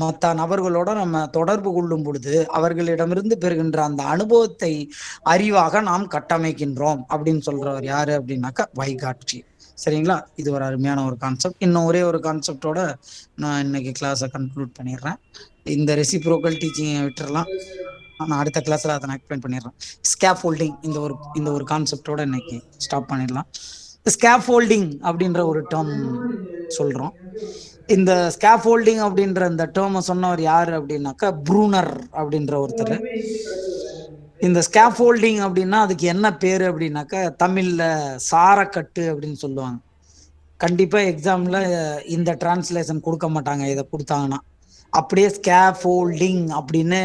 A: மற்ற நபர்களோட நம்ம தொடர்பு கொள்ளும் பொழுது அவர்களிடமிருந்து பெறுகின்ற அந்த அனுபவத்தை அறிவாக நாம் கட்டமைக்கின்றோம் அப்படின்னு சொல்றவர் யாரு அப்படின்னாக்கா வைகாட்சி. சரிங்களா? இது ஒரு அருமையான ஒரு கான்செப்ட். இன்னும் ஒரே ஒரு கான்செப்டோட நான் இன்னைக்கு கிளாஸை கன்க்ளூட் பண்ணிடுறேன். இந்த ரெசிப்ரோக்கல் டீச்சிங்கை விட்டுறலாம். நான் அடுத்த கிளாஸ்ல அதை நான் எக்ஸ்பிளைன் பண்ணிடுறேன். ஸ்கேஃபோல்டிங் இந்த ஒரு கான்செப்டோட இன்னைக்கு ஸ்டாப் பண்ணிடலாம். ஸ்கேஃபோல்டிங் அப்படின்ற ஒரு டேர்ம் சொல்றோம். இந்த ஸ்கேஃபோல்டிங் அப்படின்ற இந்த டேர்மை சொன்னவர் யாரு அப்படின்னாக்கா ப்ரூனர் அப்படின்ற ஒருத்தர். இந்த ஸ்கேஃபோல்டிங் அப்படின்னா அதுக்கு என்ன பேரு அப்படின்னாக்கா தமிழ்ல சாரக்கட்டு அப்படின்னு சொல்லுவாங்க. கண்டிப்பா எக்ஸாம்ல இந்த டிரான்ஸ்லேஷன் கொடுக்க மாட்டாங்க. இதை கொடுத்தாங்கன்னா அப்படியே ஸ்கேஃபோல்டிங் அப்படின்னு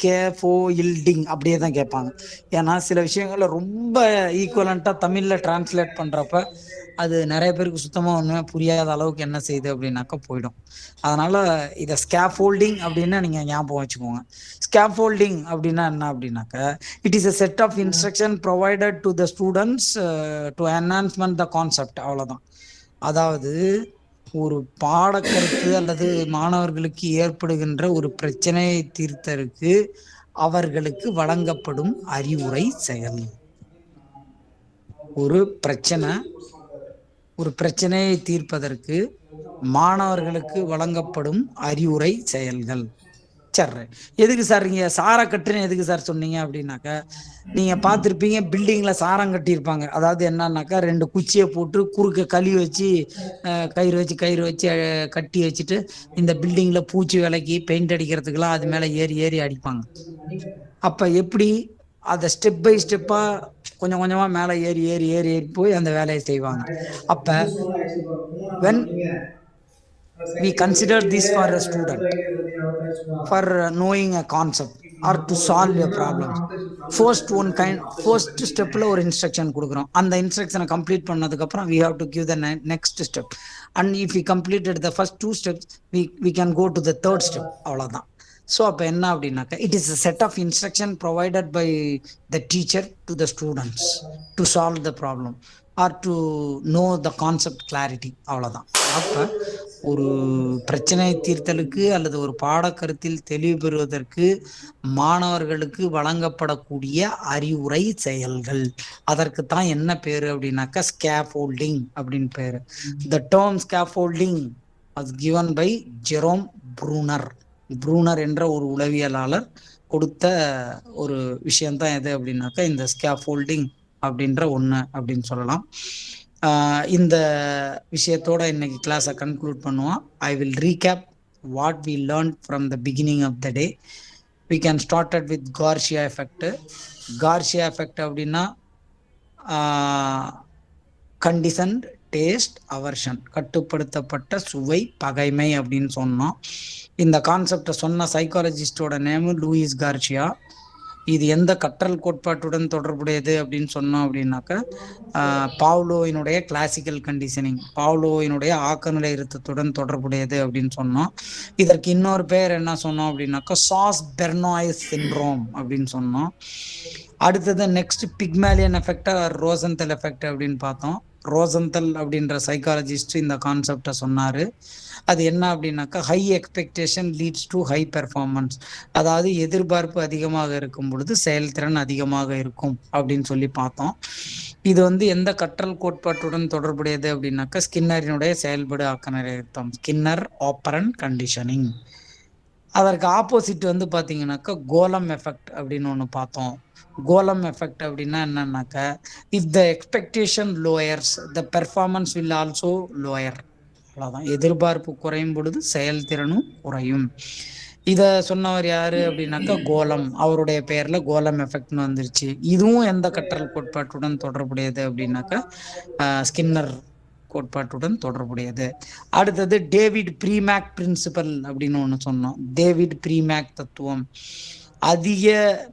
A: கேஃபோல்டிங் அப்படியே தான் கேட்பாங்க. ஏன்னா சில விஷயங்கள்ல ரொம்ப ஈக்குவலண்டா தமிழ்ல டிரான்ஸ்லேட் பண்றப்ப அது நெறைய பேருக்கு சுத்தமா ஒண்ணுமே புரியாத அளவுக்கு என்ன செய்யுது அப்படின்னாக்கா போயிடும். அதனால இத ஸ்கேஃபோல்டிங் அப்படின்னு நீங்க ஞாபகம் வச்சுக்கோங்க. ஸ்கேஃபோல்டிங் அப்படின்னா என்ன அப்படின்னாக்க, it is a set of instruction provided to the students to enhancement the concept அவ்வளவுதான். அதாவது ஒரு பாடக்கருத்து அல்லது மாணவர்களுக்கு ஏற்படுகின்ற ஒரு பிரச்சனையை தீர்த்தற்கு அவர்களுக்கு வழங்கப்படும் அறிவுரை செயல். ஒரு பிரச்சனை ஒரு பிரச்சனையை தீர்ப்பதற்கு மாணவர்களுக்கு வழங்கப்படும் அறிவுரை செயல்கள். சரி, எதுக்கு சார் நீங்க சாரா கட்டுன்னு எதுக்கு சார் சொன்னீங்க அப்படின்னாக்கா, நீங்க பார்த்திருப்பீங்க பில்டிங்ல சாரம் கட்டியிருப்பாங்க. அதாவது என்னன்னாக்கா 2 குச்சிய போட்டு குறுக்க வச்சு கயிறு வச்சு கட்டி வச்சுட்டு இந்த பில்டிங்ல பூச்சி விலைக்கு பெயிண்ட் அடிக்கிறதுக்கெல்லாம் அது மேல ஏறி ஏறி அடிப்பாங்க. அப்ப எப்படி அத ஸ்டெப் பை ஸ்டெப்பா கொஞ்சம் கொஞ்சமா மேல ஏறி ஏறி ஏறி ஏறி போய் அந்த வேலையை செய்வாங்க. அப்ப when we consider this for a student for knowing a concept or to solve a problem, first stepல ஒரு இன்ஸ்ட்ரக்ஷன் கொடுக்குறோம். அந்த இன்ஸ்ட்ரக்ஷனை கம்ப்ளீட் பண்ணதுக்கு அப்புறம் we have to give the next step, and if we completed the first 2 steps we can go to the third step. அவ்வளவுதான். So அப்போ என்ன அப்படின்னாக்கா, it is a set of instruction provided by the teacher to the students to solve the problem or to know the concept clarity. அவ்வளவுதான். அப்ப ஒரு பிரச்சனை தீர்த்தலுக்கு அல்லது ஒரு பாடக்கருத்தில் தெளிவு பெறுவதற்கு மாணவர்களுக்கு வழங்கப்படக்கூடிய அறிவுரை செயல்கள், அதற்கு தான் என்ன பேரு அப்படின்னாக்கா ஸ்கேஃபோல்டிங் அப்படின்னு பேரு. The term scaffolding was given by Jerome Bruner என்ற ஒரு உளவியலாளர் கொடுத்த ஒரு விஷயம்தான் எது அப்படின்னாக்கா இந்த ஸ்கேஃபோல்டிங் அப்படின்ற ஒண்ணு அப்படின்னு சொல்லலாம். இந்த விஷயத்தோட இன்னைக்கு கிளாஸை கன்க்ளூட் பண்ணுவோம். I will recap what we learn from the beginning of the day. We can started with Garcia effect. Garcia effect அப்படின்னா கண்டிஷன்ட் டேஸ்ட் அவர்ஷன், கட்டுப்படுத்தப்பட்ட சுவை பகைமை அப்படின்னு சொன்னோம். இந்த கான்செப்டை சொன்ன சைக்காலஜிஸ்டோட நேமு லூயிஸ் கார்சியா. இது எந்த கற்றல் கோட்பாட்டுடன் தொடர்புடையது அப்படின்னு சொன்னோம் அப்படின்னாக்கா, பாவ்லோவினுடைய கிளாசிக்கல் கண்டிஷனிங், பாவ்லோவினுடைய ஆக்கநிலை இருத்தத்துடன் தொடர்புடையது அப்படின்னு சொன்னோம். இதற்கு இன்னொரு பேர் என்ன சொன்னோம் அப்படின்னாக்கா சாஸ் பெர்னாய்ஸ் சிண்ட்ரோம் அப்படின்னு சொன்னோம். அடுத்தது நெக்ஸ்ட் பிக்மேலியன் எஃபெக்ட் ரோசன்தல் எஃபெக்ட் அப்படின்னு பார்த்தோம். ரோசன்தல் அப்படின்ற சைக்காலஜிஸ்ட் இந்த கான்செப்டை சொன்னாரு. அது என்ன அப்படின்னாக்கா high expectation leads to high performance, அதாவது எதிர்பார்ப்பு அதிகமாக இருக்கும் பொழுது செயல்திறன் அதிகமாக இருக்கும் அப்படின்னு சொல்லி பார்த்தோம். இது எந்த கற்றல் கோட்பாட்டுடன் தொடர்புடையது அப்படின்னாக்கா ஸ்கின்னரினுடைய செயல்படு ஆக்கநிலை அர்த்தம், ஸ்கின்னர் ஆப்பரண்ட் கண்டிஷனிங். அதற்கு ஆப்போசிட் பார்த்தீங்கன்னாக்கா கோலம் எஃபெக்ட் அப்படின்னு ஒன்று பார்த்தோம். கோலம் எஃபெக்ட் அப்படின்னா என்னன்னாக்கா if the expectation lowers the performance will also lower. அவ்வளோதான். எதிர்பார்ப்பு குறையும் பொழுது செயல்திறனும் குறையும். இதை சொன்னவர் யாரு அப்படின்னாக்கா கோலம், அவருடைய பெயர்ல கோலம் எஃபெக்ட்னு வந்துருச்சு. இதுவும் எந்த கற்றல் கோட்பாட்டுடன் தொடர்புடையது அப்படின்னாக்கா ஸ்கின்னர் கோட்பாட்டுடன் தொடர்புடையது. அடுத்தது டேவிட் ப்ரீமேக் பிரின்சிபல் அப்படின்னு ஒன்று சொன்னோம். டேவிட் ப்ரீமேக் தத்துவம், அதிக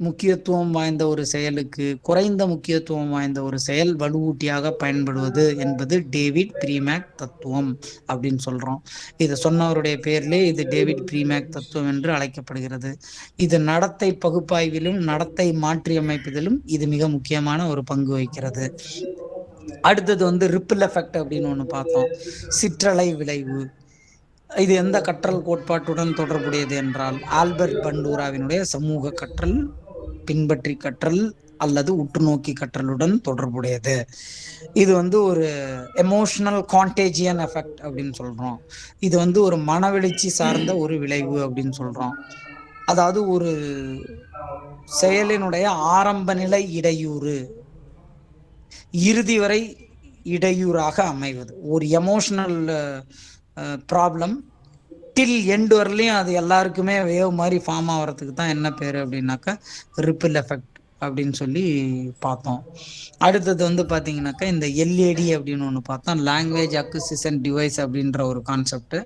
A: முக்கியத்துவம் வாய்ந்த ஒரு செயலுக்கு குறைந்த முக்கியத்துவம் வாய்ந்த ஒரு செயல் வலுவூட்டியாக பயன்படுவது என்பது டேவிட் ப்ரீமேக் தத்துவம் அப்படின்னு சொல்றோம். இதை சொன்னவருடைய பேர்லே இது டேவிட் ப்ரீமேக் தத்துவம் என்று அழைக்கப்படுகிறது. இது நடத்தை பகுப்பாய்விலும் நடத்தை மாற்றியமைப்பதிலும் இது மிக முக்கியமான ஒரு பங்கு வகிக்கிறது. அடுத்தது ரிப்பிள் எஃபெக்ட் அப்படின்னு ஒன்று பார்த்தோம், சிற்றலை விளைவு. இது எந்த கற்றல் கோட்பாட்டுடன் தொடர்புடையது என்றால் ஆல்பர்ட் பண்டூராவினுடைய சமூக கற்றல், பின்பற்றி கற்றல் அல்லது உற்றுநோக்கி கற்றலுடன் தொடர்புடையது. இது ஒரு எமோஷனல் கான்டேஜியன் எஃபெக்ட் அப்படின்னு சொல்றோம். இது ஒரு மனவெழுச்சி சார்ந்த ஒரு விளைவு அப்படின்னு சொல்றோம். அதாவது ஒரு செயலினுடைய ஆரம்ப நிலை இடையூறு இறுதி வரை இடையூறாக அமைவது. ஒரு எமோஷனல் ப்ராப்ளம் டில் எண்டு வரலையும் அது எல்லாருக்குமே வேவ் மாதிரி ஃபார்ம் ஆகிறதுக்கு தான் என்ன பேர் அப்படின்னாக்கா ரிப்பிள் எஃபெக்ட் அப்படின்னு சொல்லி பார்த்தோம். அடுத்தது பார்த்தீங்கன்னாக்கா இந்த எல்ஏடி அப்படின்னு ஒன்று பார்த்தோம், லாங்குவேஜ் அக்விசிஷன் டிவைஸ் அப்படின்ற ஒரு கான்செப்ட்.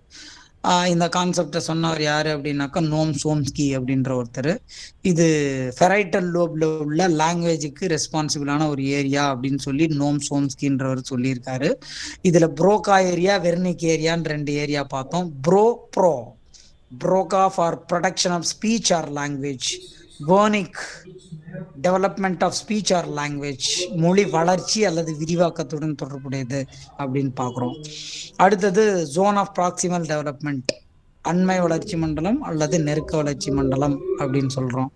A: இந்த கான்செப்டை சொன்னவர் யாரு அப்படின்னாக்கா நோம் சோம்ஸ்கி அப்படின்ற ஒருத்தர். இது ஃபெரைட்டல் லோப்ல உள்ள லாங்குவேஜுக்கு ரெஸ்பான்சிபிளான ஒரு ஏரியா அப்படின்னு சொல்லி நோம் சோம்ஸ்கின்றவர் சொல்லியிருக்காரு. இதுல புரோகா ஏரியா, வெர்னிக் ஏரியான்னு 2 ஏரியா பார்த்தோம். Broca for production of speech or language, Wernicke development of speech or language, மொழி வளர்ச்சி அல்லது விரிவாக்கத்துடன் தொடர்புடையது அப்படின்னு பார்க்குறோம். அடுத்தது ஜோன் ஆஃப் ப்ராக்சிமல் டெவலப்மெண்ட், அண்மை வளர்ச்சி மண்டலம் அல்லது நெருக்க வளர்ச்சி மண்டலம் அப்படின்னு சொல்றோம்.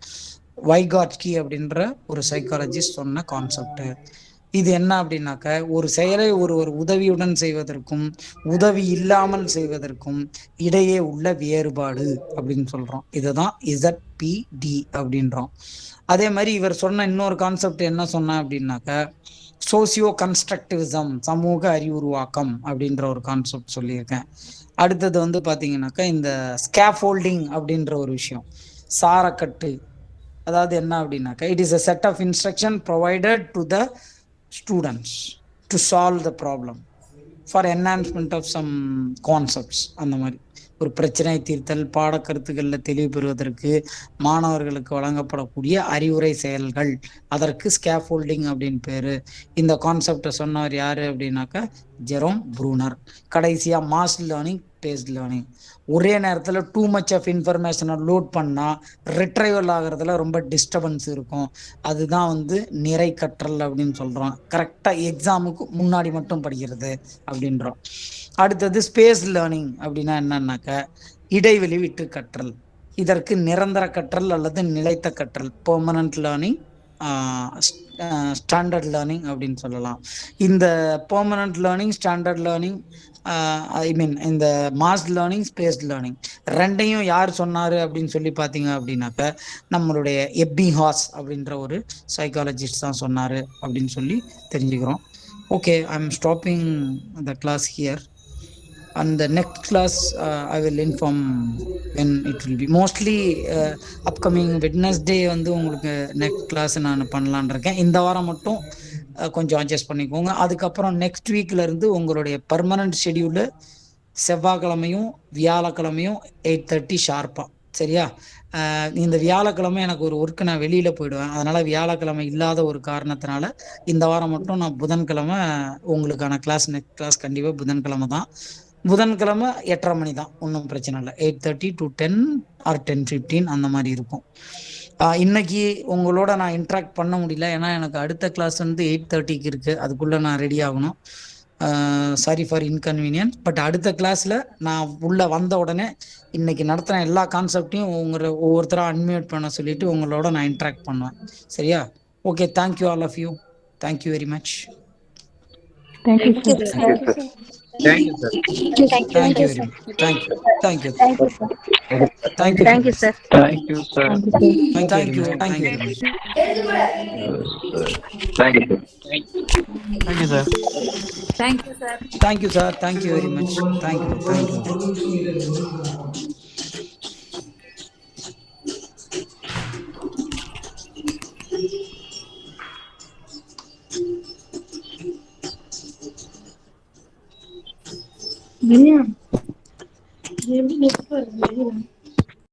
A: வைகாட்ஸ்கி அப்படின்ற ஒரு சைக்காலஜிஸ்ட் சொன்ன கான்செப்ட். இது என்ன அப்படின்னாக்க, ஒரு செயலை ஒருவர் உதவியுடன் செய்வதற்கும் உதவி இல்லாமல் செய்வதற்கும் இடையே உள்ள வேறுபாடு அப்படின்னு சொல்றோம். இதுதான் ZPD அப்படின்றோம். அதே மாதிரி இவர் சொன்ன இன்னொரு கான்செப்ட் என்ன சொன்ன அப்படின்னாக்க, சோசியோ கன்ஸ்ட்ரக்டிவிசம், சமூக அறிவுருவாக்கம் அப்படின்ற ஒரு கான்செப்ட் சொல்லியிருக்கேன். அடுத்தது வந்து பாத்தீங்கன்னாக்கா இந்த ஸ்கேஃபோல்டிங் அப்படின்ற ஒரு விஷயம், சாரக்கட்டு. அதாவது என்ன அப்படின்னாக்கா, it is a set of instruction provided to the students to solve the problem for enhancement of some concepts. அந்த மாதிரி ஒரு பிரச்சனை தீர்த்தல், பாடக்கருத்துக்களில் தெளிவு பெறுவதற்கு மாணவர்களுக்கு வழங்கப்படக்கூடிய அறிவுரை செயல்கள், அதற்கு ஸ்கேஃபோல்டிங் அப்படின்னு பேரு. இந்த கான்செப்டை சொன்னவர் யாரு அப்படின்னாக்கா ஜெரோம் ப்ரூனர். கடைசியா மாஸ் லேர்னிங், பேஸ்ட் லேர்னிங். ஒரே நேரத்தில் டூ மச் ஆஃப் இன்ஃபர்மேஷனை லோட் பண்ணால் ரிட்ரைவல் ஆகிறதுல ரொம்ப டிஸ்டர்பன்ஸ் இருக்கும். அதுதான் வந்து நிறை கற்றல் அப்படின்னு சொல்கிறோம். கரெக்டாக எக்ஸாமுக்கு முன்னாடி மட்டும் படிக்கிறது அப்படின்றோம். அடுத்தது ஸ்பேஸ் லேர்னிங் அப்படின்னா என்னன்னாக்க, இடைவெளி விட்டு கற்றல். இதற்கு நிரந்தர கற்றல் அல்லது நிலைத்த கற்றல், பெர்மனன்ட் லேர்னிங், ஸ்டாண்டர்ட் லேர்னிங் அப்படின்னு சொல்லலாம். இந்த பெர்மனன்ட் லேர்னிங், ஸ்டாண்டர்ட் லேர்னிங், இந்த மாஸ் லேர்னிங், ஸ்பேஸ் லேர்னிங் ரெண்டையும் யார் சொன்னாரு அப்படின்னு சொல்லி பார்த்தீங்க அப்படின்னாக்க, நம்மளுடைய எப்பிங்ஹாஸ் அப்படின்ற ஒரு சைக்காலஜிஸ்ட் தான் சொன்னாரு அப்படின்னு சொல்லி தெரிஞ்சுக்கிறோம். Okay, I am stopping the class here. And the next class I will inform when it will be. Mostly upcoming Wednesday வந்து உங்களுக்கு நெக்ஸ்ட் கிளாஸ் நான் பண்ணலான் இருக்கேன். இந்த வாரம் மட்டும் கொஞ்சம் அட்ஜஸ்ட் பண்ணிக்கோங்க. அதுக்கப்புறம் நெக்ஸ்ட் வீக்ல இருந்து உங்களுடைய பர்மனன்ட் ஷெடியூலு செவ்வாய்க்கிழமையும் வியாழக்கிழமையும் 8:30 ஷார்ப்பா. சரியா? இந்த வியாழக்கிழமை எனக்கு ஒரு ஒர்க்கு, நான் வெளியில போயிடுவேன். அதனால வியாழக்கிழமை இல்லாத ஒரு காரணத்தினால இந்த வாரம் மட்டும் நான் புதன்கிழமை உங்களுக்கான கிளாஸ், நெக்ஸ்ட் கிளாஸ் கண்டிப்பாக புதன்கிழமை தான். புதன்கிழமை 8:30 மணி தான், ஒன்றும் பிரச்சனை இல்லை. 8:30 to 10 or 10:15 அந்த மாதிரி இருக்கும். இன்னைக்கு உங்களோட நான் இன்ட்ராக்ட் பண்ண முடியல, ஏன்னா எனக்கு அடுத்த கிளாஸ் வந்து 8:30க்கு இருக்கு. அதுக்குள்ள நான் ரெடி ஆகணும். Sorry for inconvenience. பட் அடுத்த கிளாஸ்ல நான் உள்ள வந்த உடனே இன்னைக்கு நடத்துன எல்லா கான்செப்டையும் ஒவ்வொருத்தராக அன்மியூட் பண்ண சொல்லிட்டு உங்களோட நான் இன்ட்ராக்ட் பண்ணுவேன். சரியா? Okay, thank you all of you. Thank you very much.
B: Thank you, sir.
C: Thank you, sir. Thank you, sir.
A: Thank you very much. Thank you.
B: Thank you, sir.
A: Thank you.
B: Thank you, sir.
C: Thank you, sir.
A: Thank you. Thank you very much.
C: Thank you, sir.
D: Thank you, sir.
E: Thank you, sir.
A: Thank you, sir. Thank you very much. Thank you. Thank you.
B: William, you need to